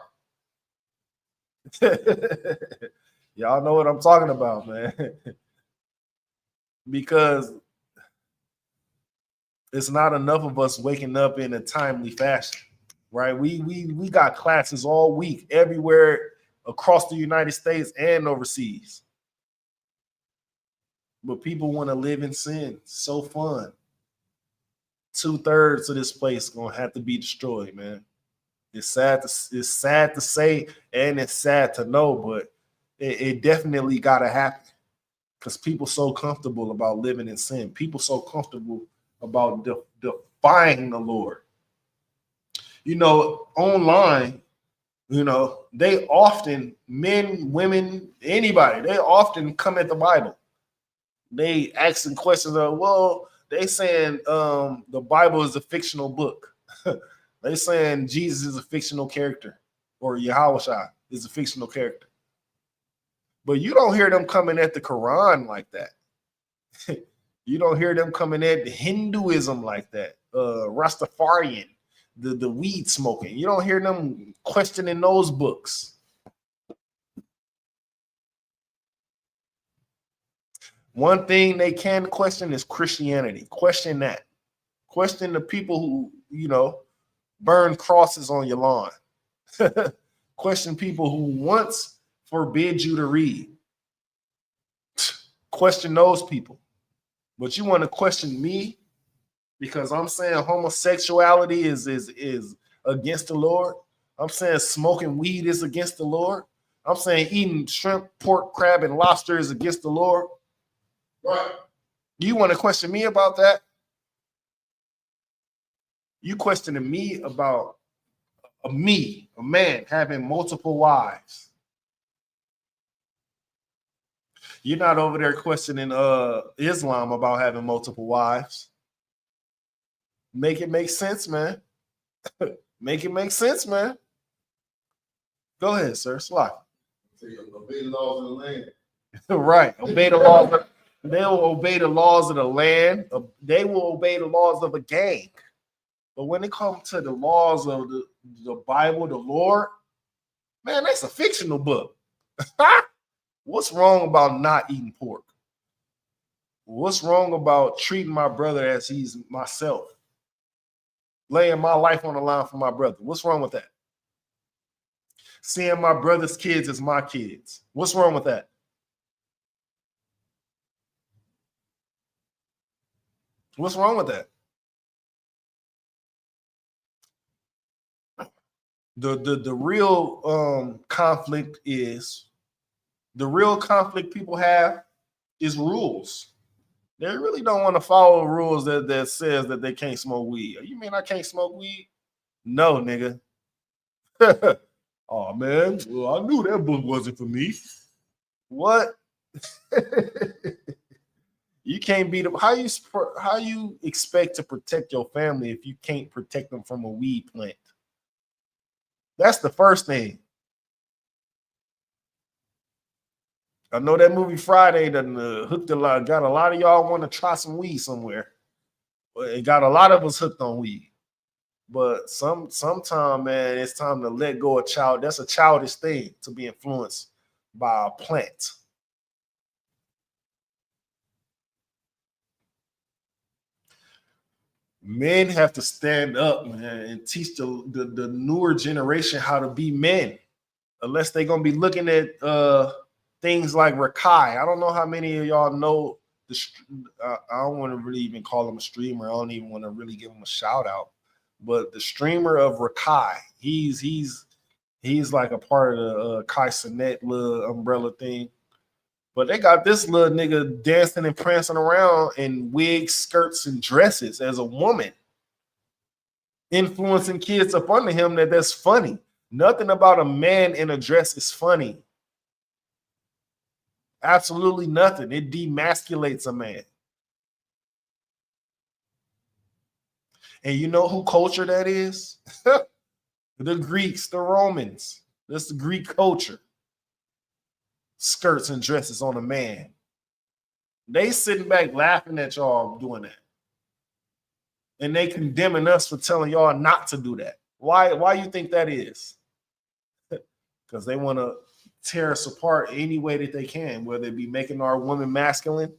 Y'all know what I'm talking about, man. Because it's not enough of us waking up in a timely fashion, right? We got classes all week, everywhere across the United States and overseas. But people want to live in sin. So fun. 2/3 of this place gonna have to be destroyed, man. It's sad to say, and it's sad to know, but it definitely gotta happen. Because people so comfortable about living in sin. People so comfortable about defying the Lord. You know, online, you know, they often, men, women, anybody, they often come at the Bible. They asking questions of, well, they saying the Bible is a fictional book. They saying Jesus is a fictional character, or Yahushua is a fictional character. But you don't hear them coming at the Quran like that. You don't hear them coming at Hinduism like that. Rastafarian, the weed smoking. You don't hear them questioning those books. One thing they can question is Christianity. Question that. Question the people who, you know, burn crosses on your lawn. Question people who once forbid you to read. Question those people. But you want to question me because I'm saying homosexuality is against the Lord. I'm saying smoking weed is against the Lord. I'm saying eating shrimp, pork, crab, and lobster is against the Lord. Right. You want to question me about that? You questioning me about a man having multiple wives. You're not over there questioning Islam about having multiple wives. Make it make sense, man. Make it make sense, man. Go ahead, sir. Slide. Obey the laws of the land. Right. Obey the laws. They will obey the laws of the land. They will obey the laws of a gang. But when it comes to the laws of the Bible, the Lord, man, that's a fictional book. What's wrong about not eating pork? What's wrong about treating my brother as he's myself? Laying my life on the line for my brother. What's wrong with that? Seeing my brother's kids as my kids. What's wrong with that? What's wrong with that? The real conflict is, the real conflict people have is rules. They really don't want to follow rules that says that they can't smoke weed. You mean I can't smoke weed? No, nigga. Oh man, well, I knew that book wasn't for me. What? You can't beat them. How you expect to protect your family if you can't protect them from a weed plant? That's the first thing. I know that movie Friday done hooked a lot. Got a lot of y'all want to try some weed somewhere. It got a lot of us hooked on weed. But sometime, man, it's time to let go of child. That's a childish thing, to be influenced by a plant. Men have to stand up, man, and teach the newer generation how to be men. Unless they're gonna be looking at things like Rakai. I don't know how many of y'all know I don't want to really even call him a streamer. I don't even want to really give him a shout out. But the streamer of Rakai, he's like a part of the Kai Cenat little umbrella thing. But they got this little nigga dancing and prancing around in wigs, skirts, and dresses as a woman, influencing kids up under him that's funny. Nothing about a man in a dress is funny. Absolutely nothing. It demasculates a man. And you know who culture that is? The Greeks, the Romans. That's the Greek culture. Skirts and dresses on a man. They sitting back laughing at y'all doing that. And they condemning us for telling y'all not to do that. Why you think that is? Because they want to tear us apart any way that they can, whether it be making our women masculine,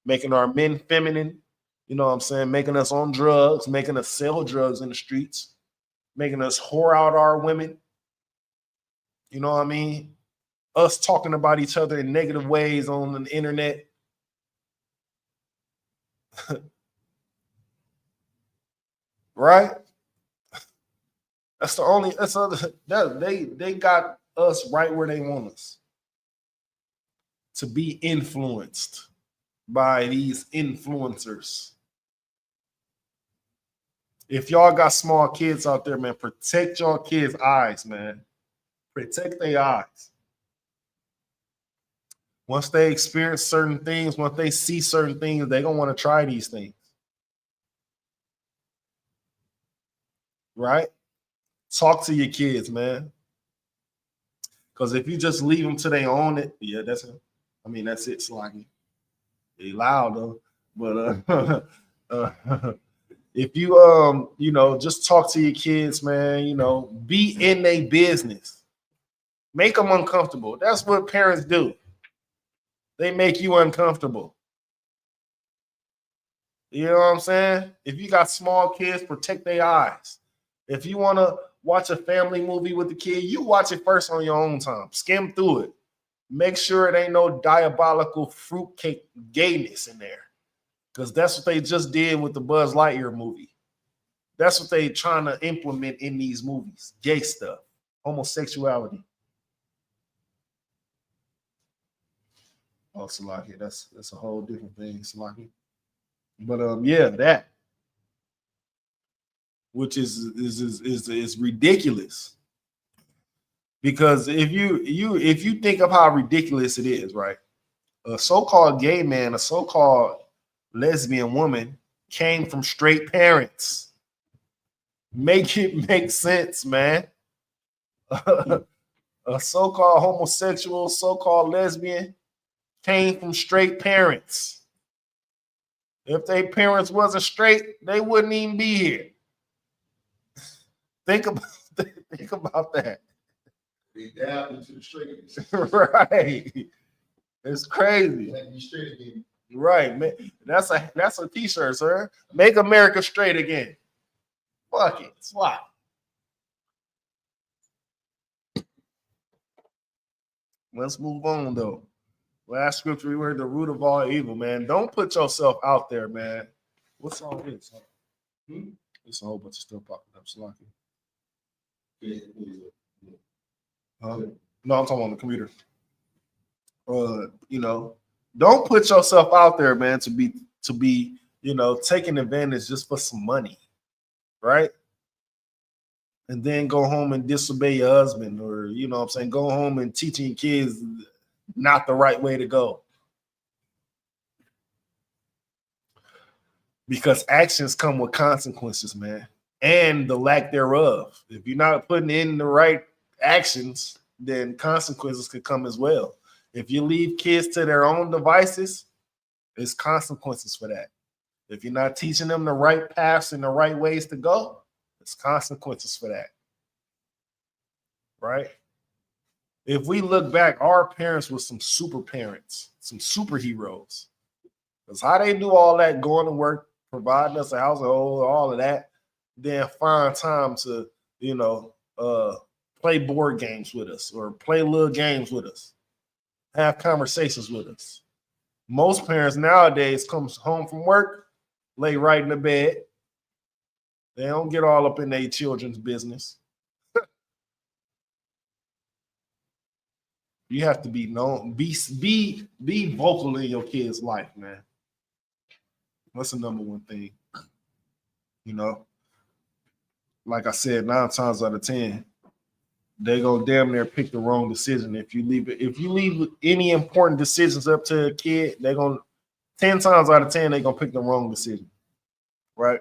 making our men feminine, you know what I'm saying, making us on drugs, making us sell drugs in the streets, making us whore out our women. You know what I mean? Us talking about each other in negative ways on the internet. Right? That's the only, they got us right where they want us. To be influenced by these influencers. If y'all got small kids out there, man, protect y'all kids' eyes, man. Protect their eyes. Once they experience certain things, once they see certain things, they're going to want to try these things. Right? Talk to your kids, man. Because if you just leave them till they own it, yeah, that's it. I mean, that's it, Sluggy. They loud though. But if you you know, just talk to your kids, man, you know, be in their business. Make them uncomfortable. That's what parents do. They make you uncomfortable. You know what I'm saying? If you got small kids, protect their eyes. If you want to watch a family movie with the kid, you watch it first on your own time. Skim through it. Make sure it ain't no diabolical fruitcake gayness in there. Because that's what they just did with the Buzz Lightyear movie. That's what they trying to implement in these movies. Gay stuff. Homosexuality. Oh, Salaki, that's a whole different thing, Salaki. But yeah, that. Which is ridiculous. Because if you think of how ridiculous it is, right? A so-called gay man, a so-called lesbian woman came from straight parents. Make it make sense, man. A so-called homosexual, so-called lesbian came from straight parents. If their parents wasn't straight, they wouldn't even be here. Think about that. They dab into the straightness. Right. It's crazy. Make me straight again. Right. That's a t-shirt, sir. Make America straight again. Fuck it. Slap. Let's move on though. Last scripture, we heard the root of all evil, man. Don't put yourself out there, man. What song is it? It's a whole bunch of stuff popping up. Slaki. No, I'm talking on the computer. You know, don't put yourself out there, man, to be, you know, taking advantage just for some money, right? And then go home and disobey your husband, or you know what I'm saying, go home and teaching kids not the right way to go. Because actions come with consequences, man, and the lack thereof. If you're not putting in the right actions, then consequences could come as well. If you leave kids to their own devices, there's consequences for that. If you're not teaching them the right paths and the right ways to go, there's consequences for that. Right? If we look back, our parents were some super parents, some superheroes. Because how they do all that, going to work, providing us a household, all of that, then find time to, you know, play board games with us or play little games with us, have conversations with us. Most parents nowadays comes home from work, lay right in the bed. They don't get all up in their children's business. You have to be known, be vocal in your kid's life, man. That's the number one thing. You know, like I said, 9 times out of 10, they gonna damn near pick the wrong decision. If you leave any important decisions up to a kid, they're gonna 10 times out of 10, they're gonna pick the wrong decision. Right?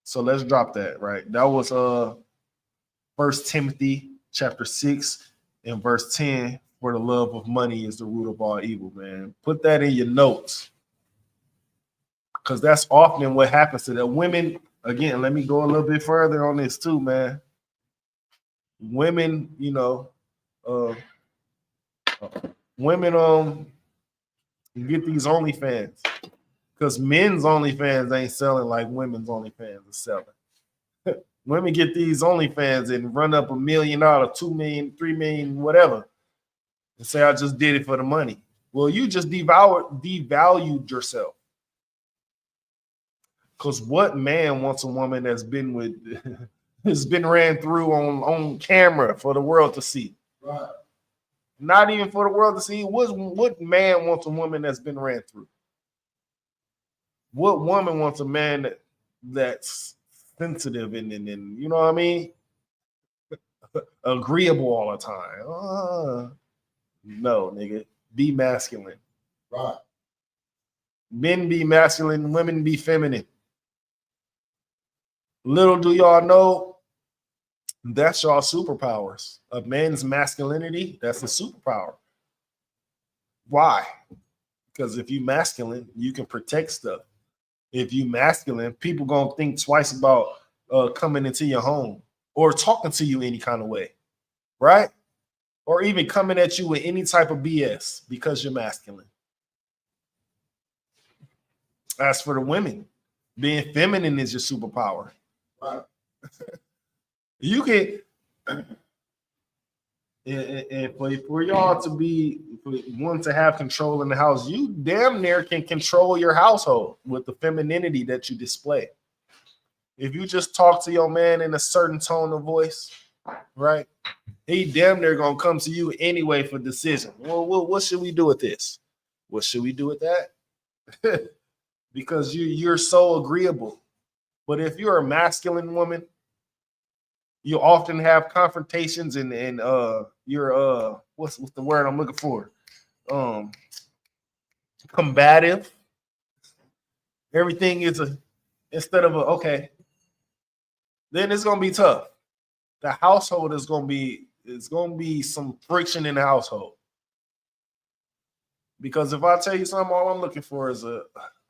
So let's drop that, right? That was 1 Timothy chapter 6 and verse 10. For the love of money is the root of all evil, man. Put that in your notes. Because that's often what happens to the women. Again, let me go a little bit further on this too, man. Women, you know, women get these OnlyFans. Because men's OnlyFans ain't selling like women's OnlyFans are selling. Women get these OnlyFans and run up $1 million, $2 million, $3 million, whatever. And say, I just did it for the money. Well, you just devalued yourself. Because what man wants a woman that's been with, has been ran through on camera for the world to see? Right. Not even for the world to see. What man wants a woman that's been ran through? What woman wants a man that's sensitive and you know what I mean? Agreeable all the time. No, nigga. Be masculine. Right. Men be masculine, women be feminine. Little do y'all know, that's y'all superpowers. A man's masculinity, that's a superpower. Why? Because if you masculine, you can protect stuff. If you masculine, people gonna think twice about coming into your home or talking to you any kind of way, right? Or even coming at you with any type of BS because you're masculine. As for the women, being feminine is your superpower. Right. You can, and for y'all to be one to have control in the house, you damn near can control your household with the femininity that you display. If you just talk to your man in a certain tone of voice, right? He damn near gonna come to you anyway for decision. Well, what should we do with this? What should we do with that? Because you're so agreeable. But if you're a masculine woman, you often have confrontations and you're what's the word I'm looking for? Combative. Everything is instead of okay. Then it's gonna be tough. The household is gonna be some friction in the household. Because if I tell you something, all I'm looking for is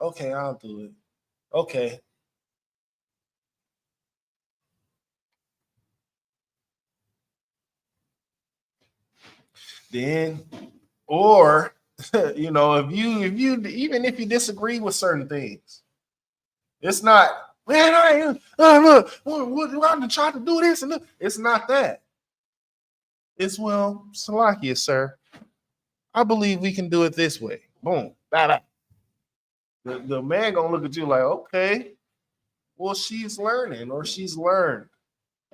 okay, I'll do it. Okay. Then, or you know, if you even if you disagree with certain things, it's not, man, I'm trying to do this and that. It's not that. It's, well, Salakia, sir, I believe we can do it this way. Boom. Bada. The man gonna look at you like, okay, well, she's learning or she's learned.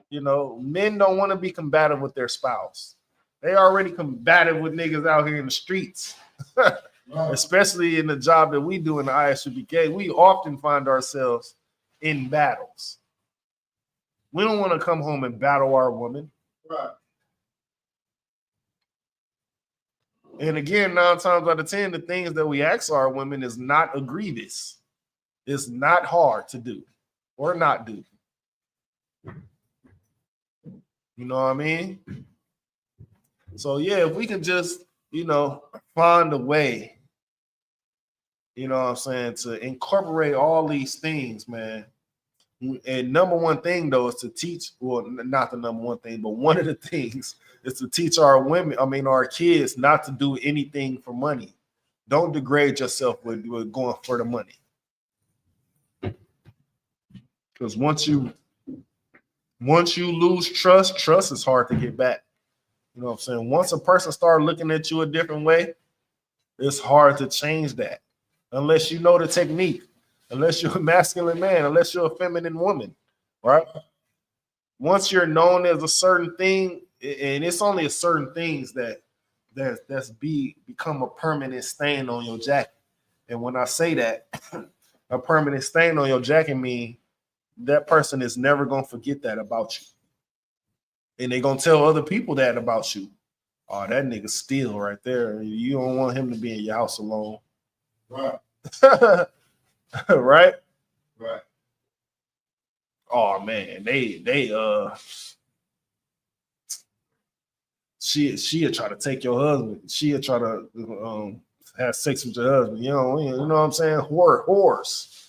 You know, men don't want to be combative with their spouse. They already combative with niggas out here in the streets. Right. Especially in the job that we do in the ISUPK, we often find ourselves in battles. We don't want to come home and battle our woman. Right. And again, 9 times out of 10, the things that we ask our women is not egregious. It's not hard to do or not do. You know what I mean? So yeah, if we can just, you know, find a way, you know what I'm saying, to incorporate all these things, man. And number one thing though is to teach, well, not the number one thing, but one of the things is to teach our women, our kids not to do anything for money. Don't degrade yourself with going for the money. Because once you lose trust is hard to get back. You know what I'm saying? Once a person starts looking at you a different way, It's hard to change that unless you know the technique, unless you're a masculine man, unless you're a feminine woman, right? Once you're known as a certain thing, and it's only a certain things that's become a permanent stain on your jacket. And when I say that, a permanent stain on your jacket mean that person is never gonna forget that about you. And they're gonna tell other people that about you. Oh, that nigga steal right there. You don't want him to be in your house alone. Right. Right? Right. Oh man, she'll try to take your husband. She'll try to have sex with your husband. You know what I'm saying? Whores.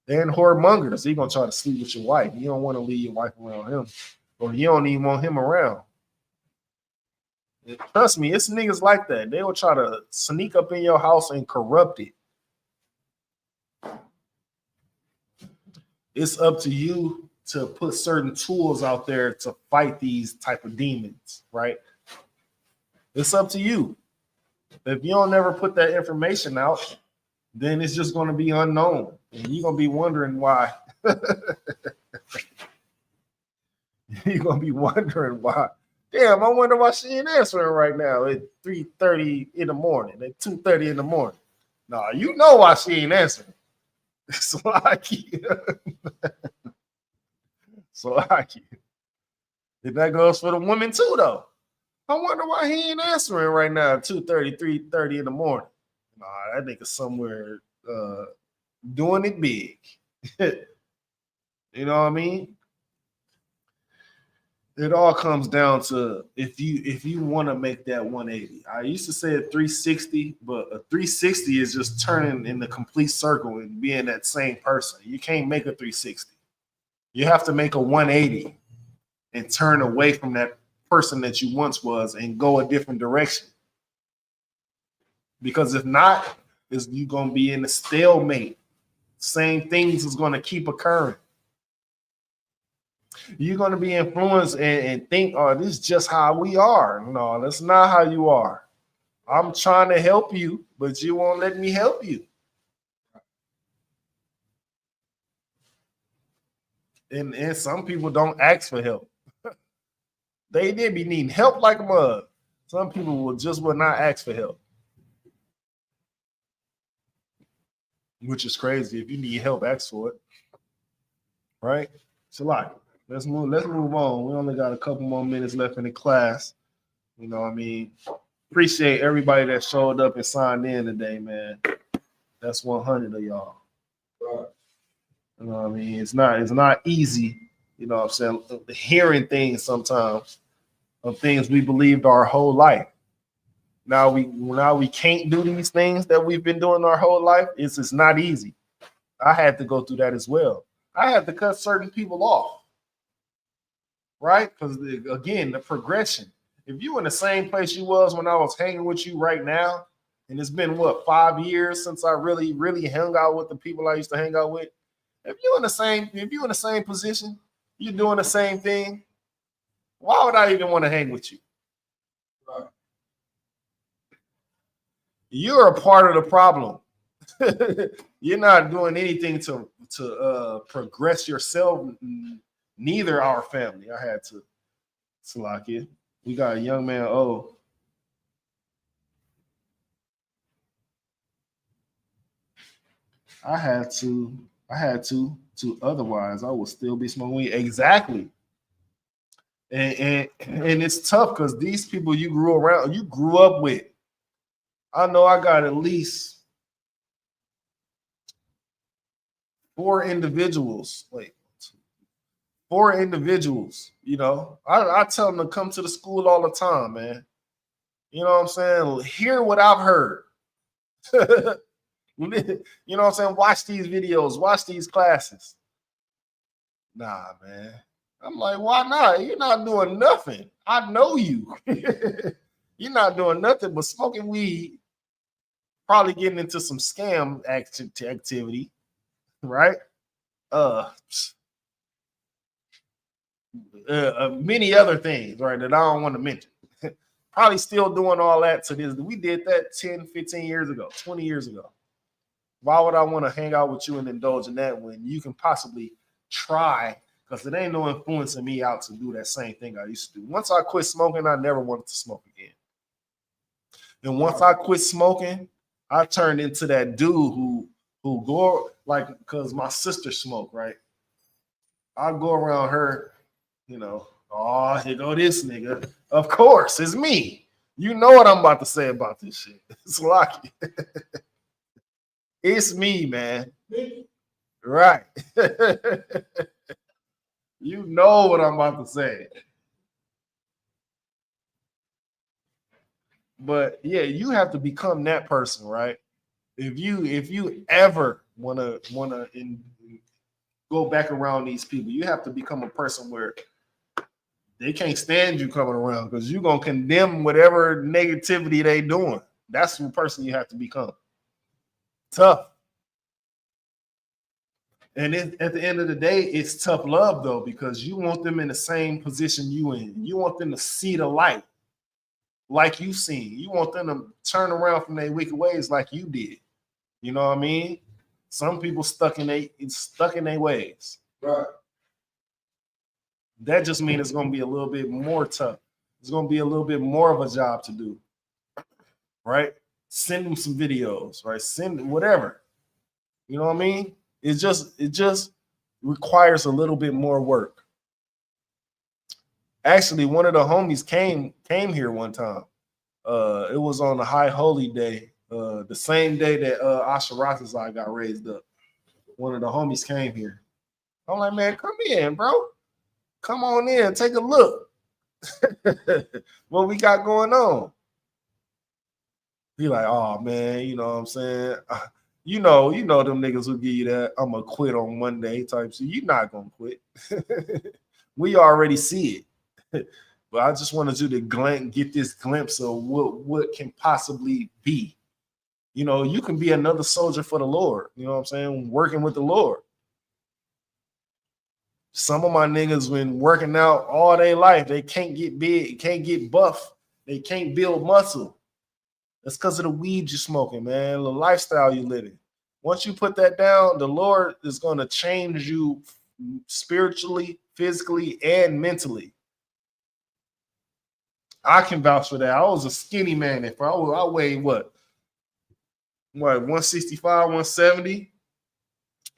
They're whoremongers. He gonna try to sleep with your wife. You don't want to leave your wife around him, or you don't even want him around. Trust me, it's niggas like that. They will try to sneak up in your house and corrupt it. It's up to you to put certain tools out there to fight these type of demons, right? It's up to you. If you don't ever put that information out, then it's just going to be unknown. And you're going to be wondering why. You're going to be wondering why. Damn, I wonder why she ain't answering right now at 3:30 in the morning, at 2:30 in the morning. Nah, you know why she ain't answering. It's like so like and that goes for the women too, though. I wonder why he ain't answering right now at 2:30, 3:30 in the morning. Nah, that nigga somewhere doing it big. You know what I mean? It all comes down to if you want to make that 180. I used to say a 360, but a 360 is just turning in the complete circle and being that same person. You can't make a 360. You have to make a 180 and turn away from that person that you once was and go a different direction. Because if not, you're going to be in a stalemate. Same things is going to keep occurring. You're going to be influenced and think, oh, this is just how we are. No, that's not how you are. I'm trying to help you, but you won't let me help you. And some people don't ask for help. They be needing help like a mug. Some people will not ask for help. Which is crazy. If you need help, ask for it. Right? It's a lot. Let's move on. We only got a couple more minutes left in the class. You know what I mean? Appreciate everybody that showed up and signed in today, man. That's 100 of y'all. Right. You know what I mean? It's not easy, you know what I'm saying, hearing things sometimes of things we believed our whole life. Now we can't do these things that we've been doing our whole life. It's not easy. I had to go through that as well. I had to cut certain people off. Right? Because again, the progression. If you in the same place you was when I was hanging with you right now, and it's been 5 years since I really, really hung out with the people I used to hang out with. If you're in the same position, you're doing the same thing, why would I even want to hang with you? Right. You're a part of the problem. You're not doing anything to progress yourself. Neither our family. I had to lock in. We got a young man. Oh, I had to. Otherwise, I would still be smoking weed. Exactly. And it's tough because these people you grew up with. I know I got at least 4 individuals. Wait. 4 individuals, you know. I tell them to come to the school all the time, man. You know what I'm saying? Hear what I've heard. You know what I'm saying? Watch these videos, watch these classes. Nah, man. I'm like, why not? You're not doing nothing. I know you. You're not doing nothing but smoking weed, probably getting into some scam activity, right? Many other things, right, that I don't want to mention. Probably still doing all that to this. We did that 10, 15 years ago, 20 years ago. Why would I want to hang out with you and indulge in that when you can possibly try? Because it ain't no influencing me out to do that same thing I used to do. Once I quit smoking, I never wanted to smoke again. And once I quit smoking, I turned into that dude who go like, because my sister smoked, right? I go around her, you know, oh, here go this nigga. Of course, it's me. You know what I'm about to say about this shit. It's lucky. It's me, man. Right. You know what I'm about to say. But yeah, you have to become that person, right? If you ever wanna go back around these people, you have to become a person where they can't stand you coming around because you're gonna condemn whatever negativity they doing. That's the person you have to become. Tough. And at the end of the day, it's tough love though, because you want them in the same position you in. You want them to see the light like you seen. You want them to turn around from their wicked ways like you did. You know what I mean? Some people stuck in their ways. Right. That just means it's gonna be a little bit more tough. It's gonna be a little bit more of a job to do. Right? Send them some videos, right? Send whatever. You know what I mean? It just requires a little bit more work. Actually, one of the homies came here one time. It was on the High Holy Day, the same day that Asheratazai got raised up. One of the homies came here. I'm like, man, come in, bro. Come on in, take a look. What we got going on? He like, oh man, you know what I'm saying? You know them niggas who give you that I'm gonna quit on Monday type shit. You're not gonna quit. We already see it. But I just wanted you to get this glimpse of what can possibly be. You know, you can be another soldier for the Lord. You know what I'm saying? Working with the Lord. Some of my niggas been working out all their life. They can't get big, can't get buff. They can't build muscle. That's because of the weed you're smoking, man. The lifestyle you're living. Once you put that down, the Lord is going to change you spiritually, physically, and mentally. I can vouch for that. I was a skinny man. If I weighed what 165, 170.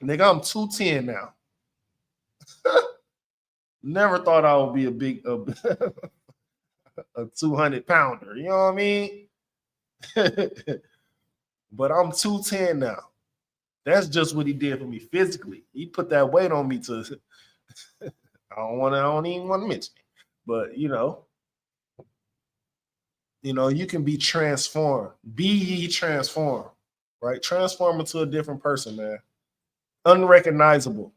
Nigga, I'm 210 now. Never thought I would be a big a 200 pounder. You know what I mean? But I'm 210 now. That's just what he did for me physically. He put that weight on me to I don't even want to mention it. But you know, you can be transformed. Be ye transformed, right? Transform into a different person, man. Unrecognizable.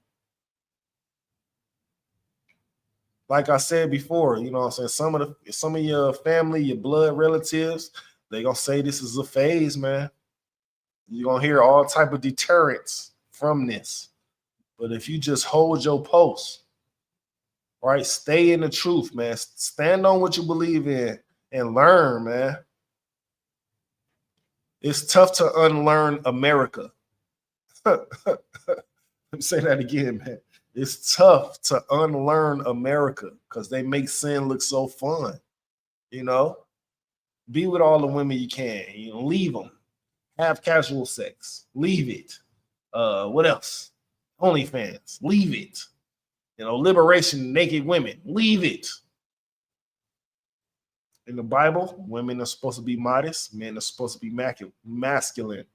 Like I said before, you know what I'm saying? Some of your family, your blood relatives, they gonna say this is a phase, man. You're gonna hear all type of deterrents from this. But if you just hold your post, right? Stay in the truth, man. Stand on what you believe in and learn, man. It's tough to unlearn America. Let me say that again, man. It's tough to unlearn America because they make sin look so fun. You know, be with all the women you can. You know, leave them. Have casual sex. Leave it. What else? OnlyFans. Leave it. You know, liberation, naked women. Leave it. In the Bible, women are supposed to be modest. Men are supposed to be masculine.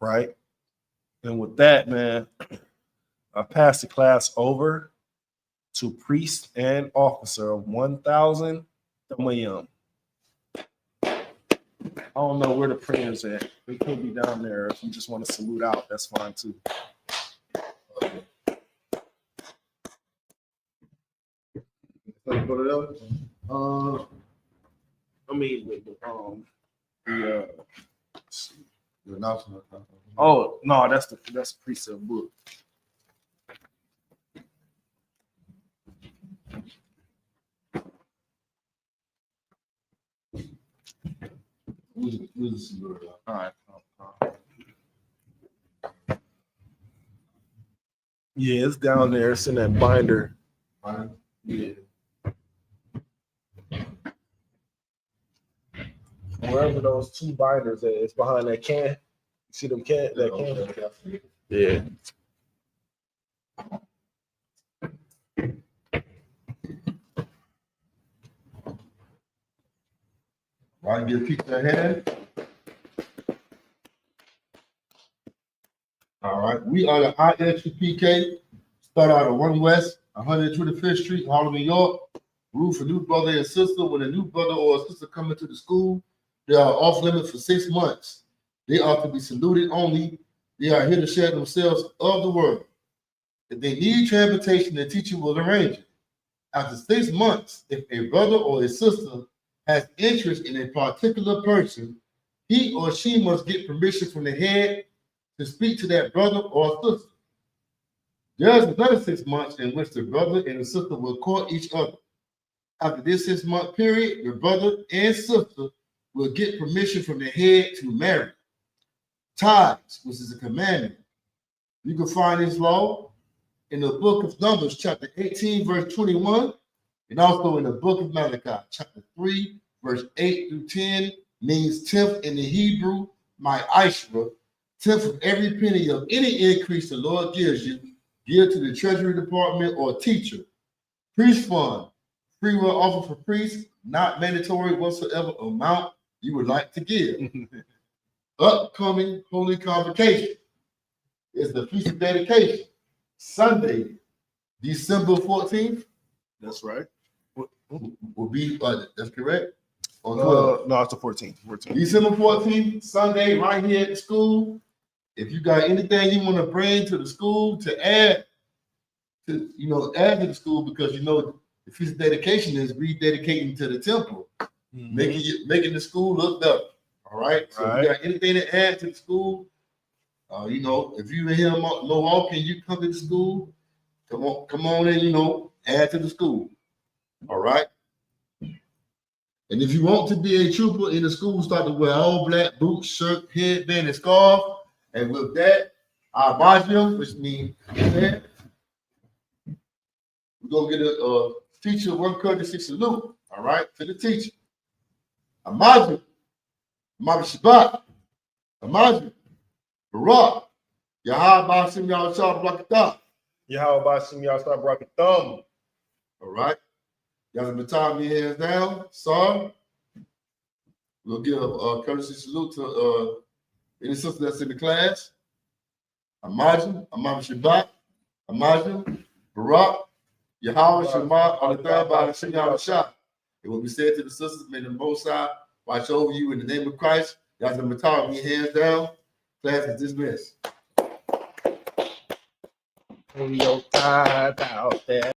Right? And with that, man, I pass the class over to priest and officer of 1,000 Tamayam. I don't know where the prayers at. They could be down there. If you just want to salute out, that's fine too. Oh no, that's the precept book. All right. Yeah, it's down there. It's in that binder. Yeah. Wherever those two binders at, it's behind that can. You see them can? That can? Yeah. Right, get a picture ahead. All right, we are the ISUPK. Start out at 1 West, 125th Street, Harlem, New York. Rule for new brother and sister. When a new brother or a sister come into the school, they are off limits for 6 months. They are to be saluted only. They are here to share themselves of the word. If they need transportation, the teacher will arrange it. After 6 months, if a brother or a sister has interest in a particular person, he or she must get permission from the head to speak to that brother or sister. There is another 6 months in which the brother and the sister will court each other. After this 6 month period, the brother and sister will get permission from the head to marry. Tithes, which is a commandment. You can find this law in the book of Numbers, chapter 18, verse 21, and also in the book of Malachi, chapter 3, verse 8 through 10, means 10th in the Hebrew, my Ishra, 10th of every penny of any increase the Lord gives you, give to the treasury department or teacher. Priest fund, free will offer for priests, not mandatory whatsoever amount you would like to give. Upcoming holy convocation is the feast of dedication, Sunday, December 14th. That's right. Will be, that's correct? No, it's the 14th. December 14th, Sunday, right here at the school. If you got anything you want to bring to the school to add to, add to the school, because the feast of dedication is rededicating to the temple, making the school look better. All right. So if you got anything to add to the school, if you in here Milwaukee, you come to the school, come on and add to the school. All right. And if you want to be a trooper in the school, start to wear all black boots, shirt, headband, and scarf. And with that, our module, which means we're gonna get a teacher one courtesy salute. All right, to the teacher. Amaju, Shabbat, Amaju, Barak, Yahweh Sim Yah Shah Brakatah. Yahweh Sim Yah Shah Brakatah. All right. Y'all have time your hands down. Sorry. We'll give a courtesy salute to any sister that's in the class. Amaju, Shabbat, Amaju, Barak, Yahweh Shema, on the third by the Shem Yah Shah. It will be said to the sisters, may the Most High watch over you in the name of Christ. Y'all have time your hands down. Class is dismissed. Your time out there.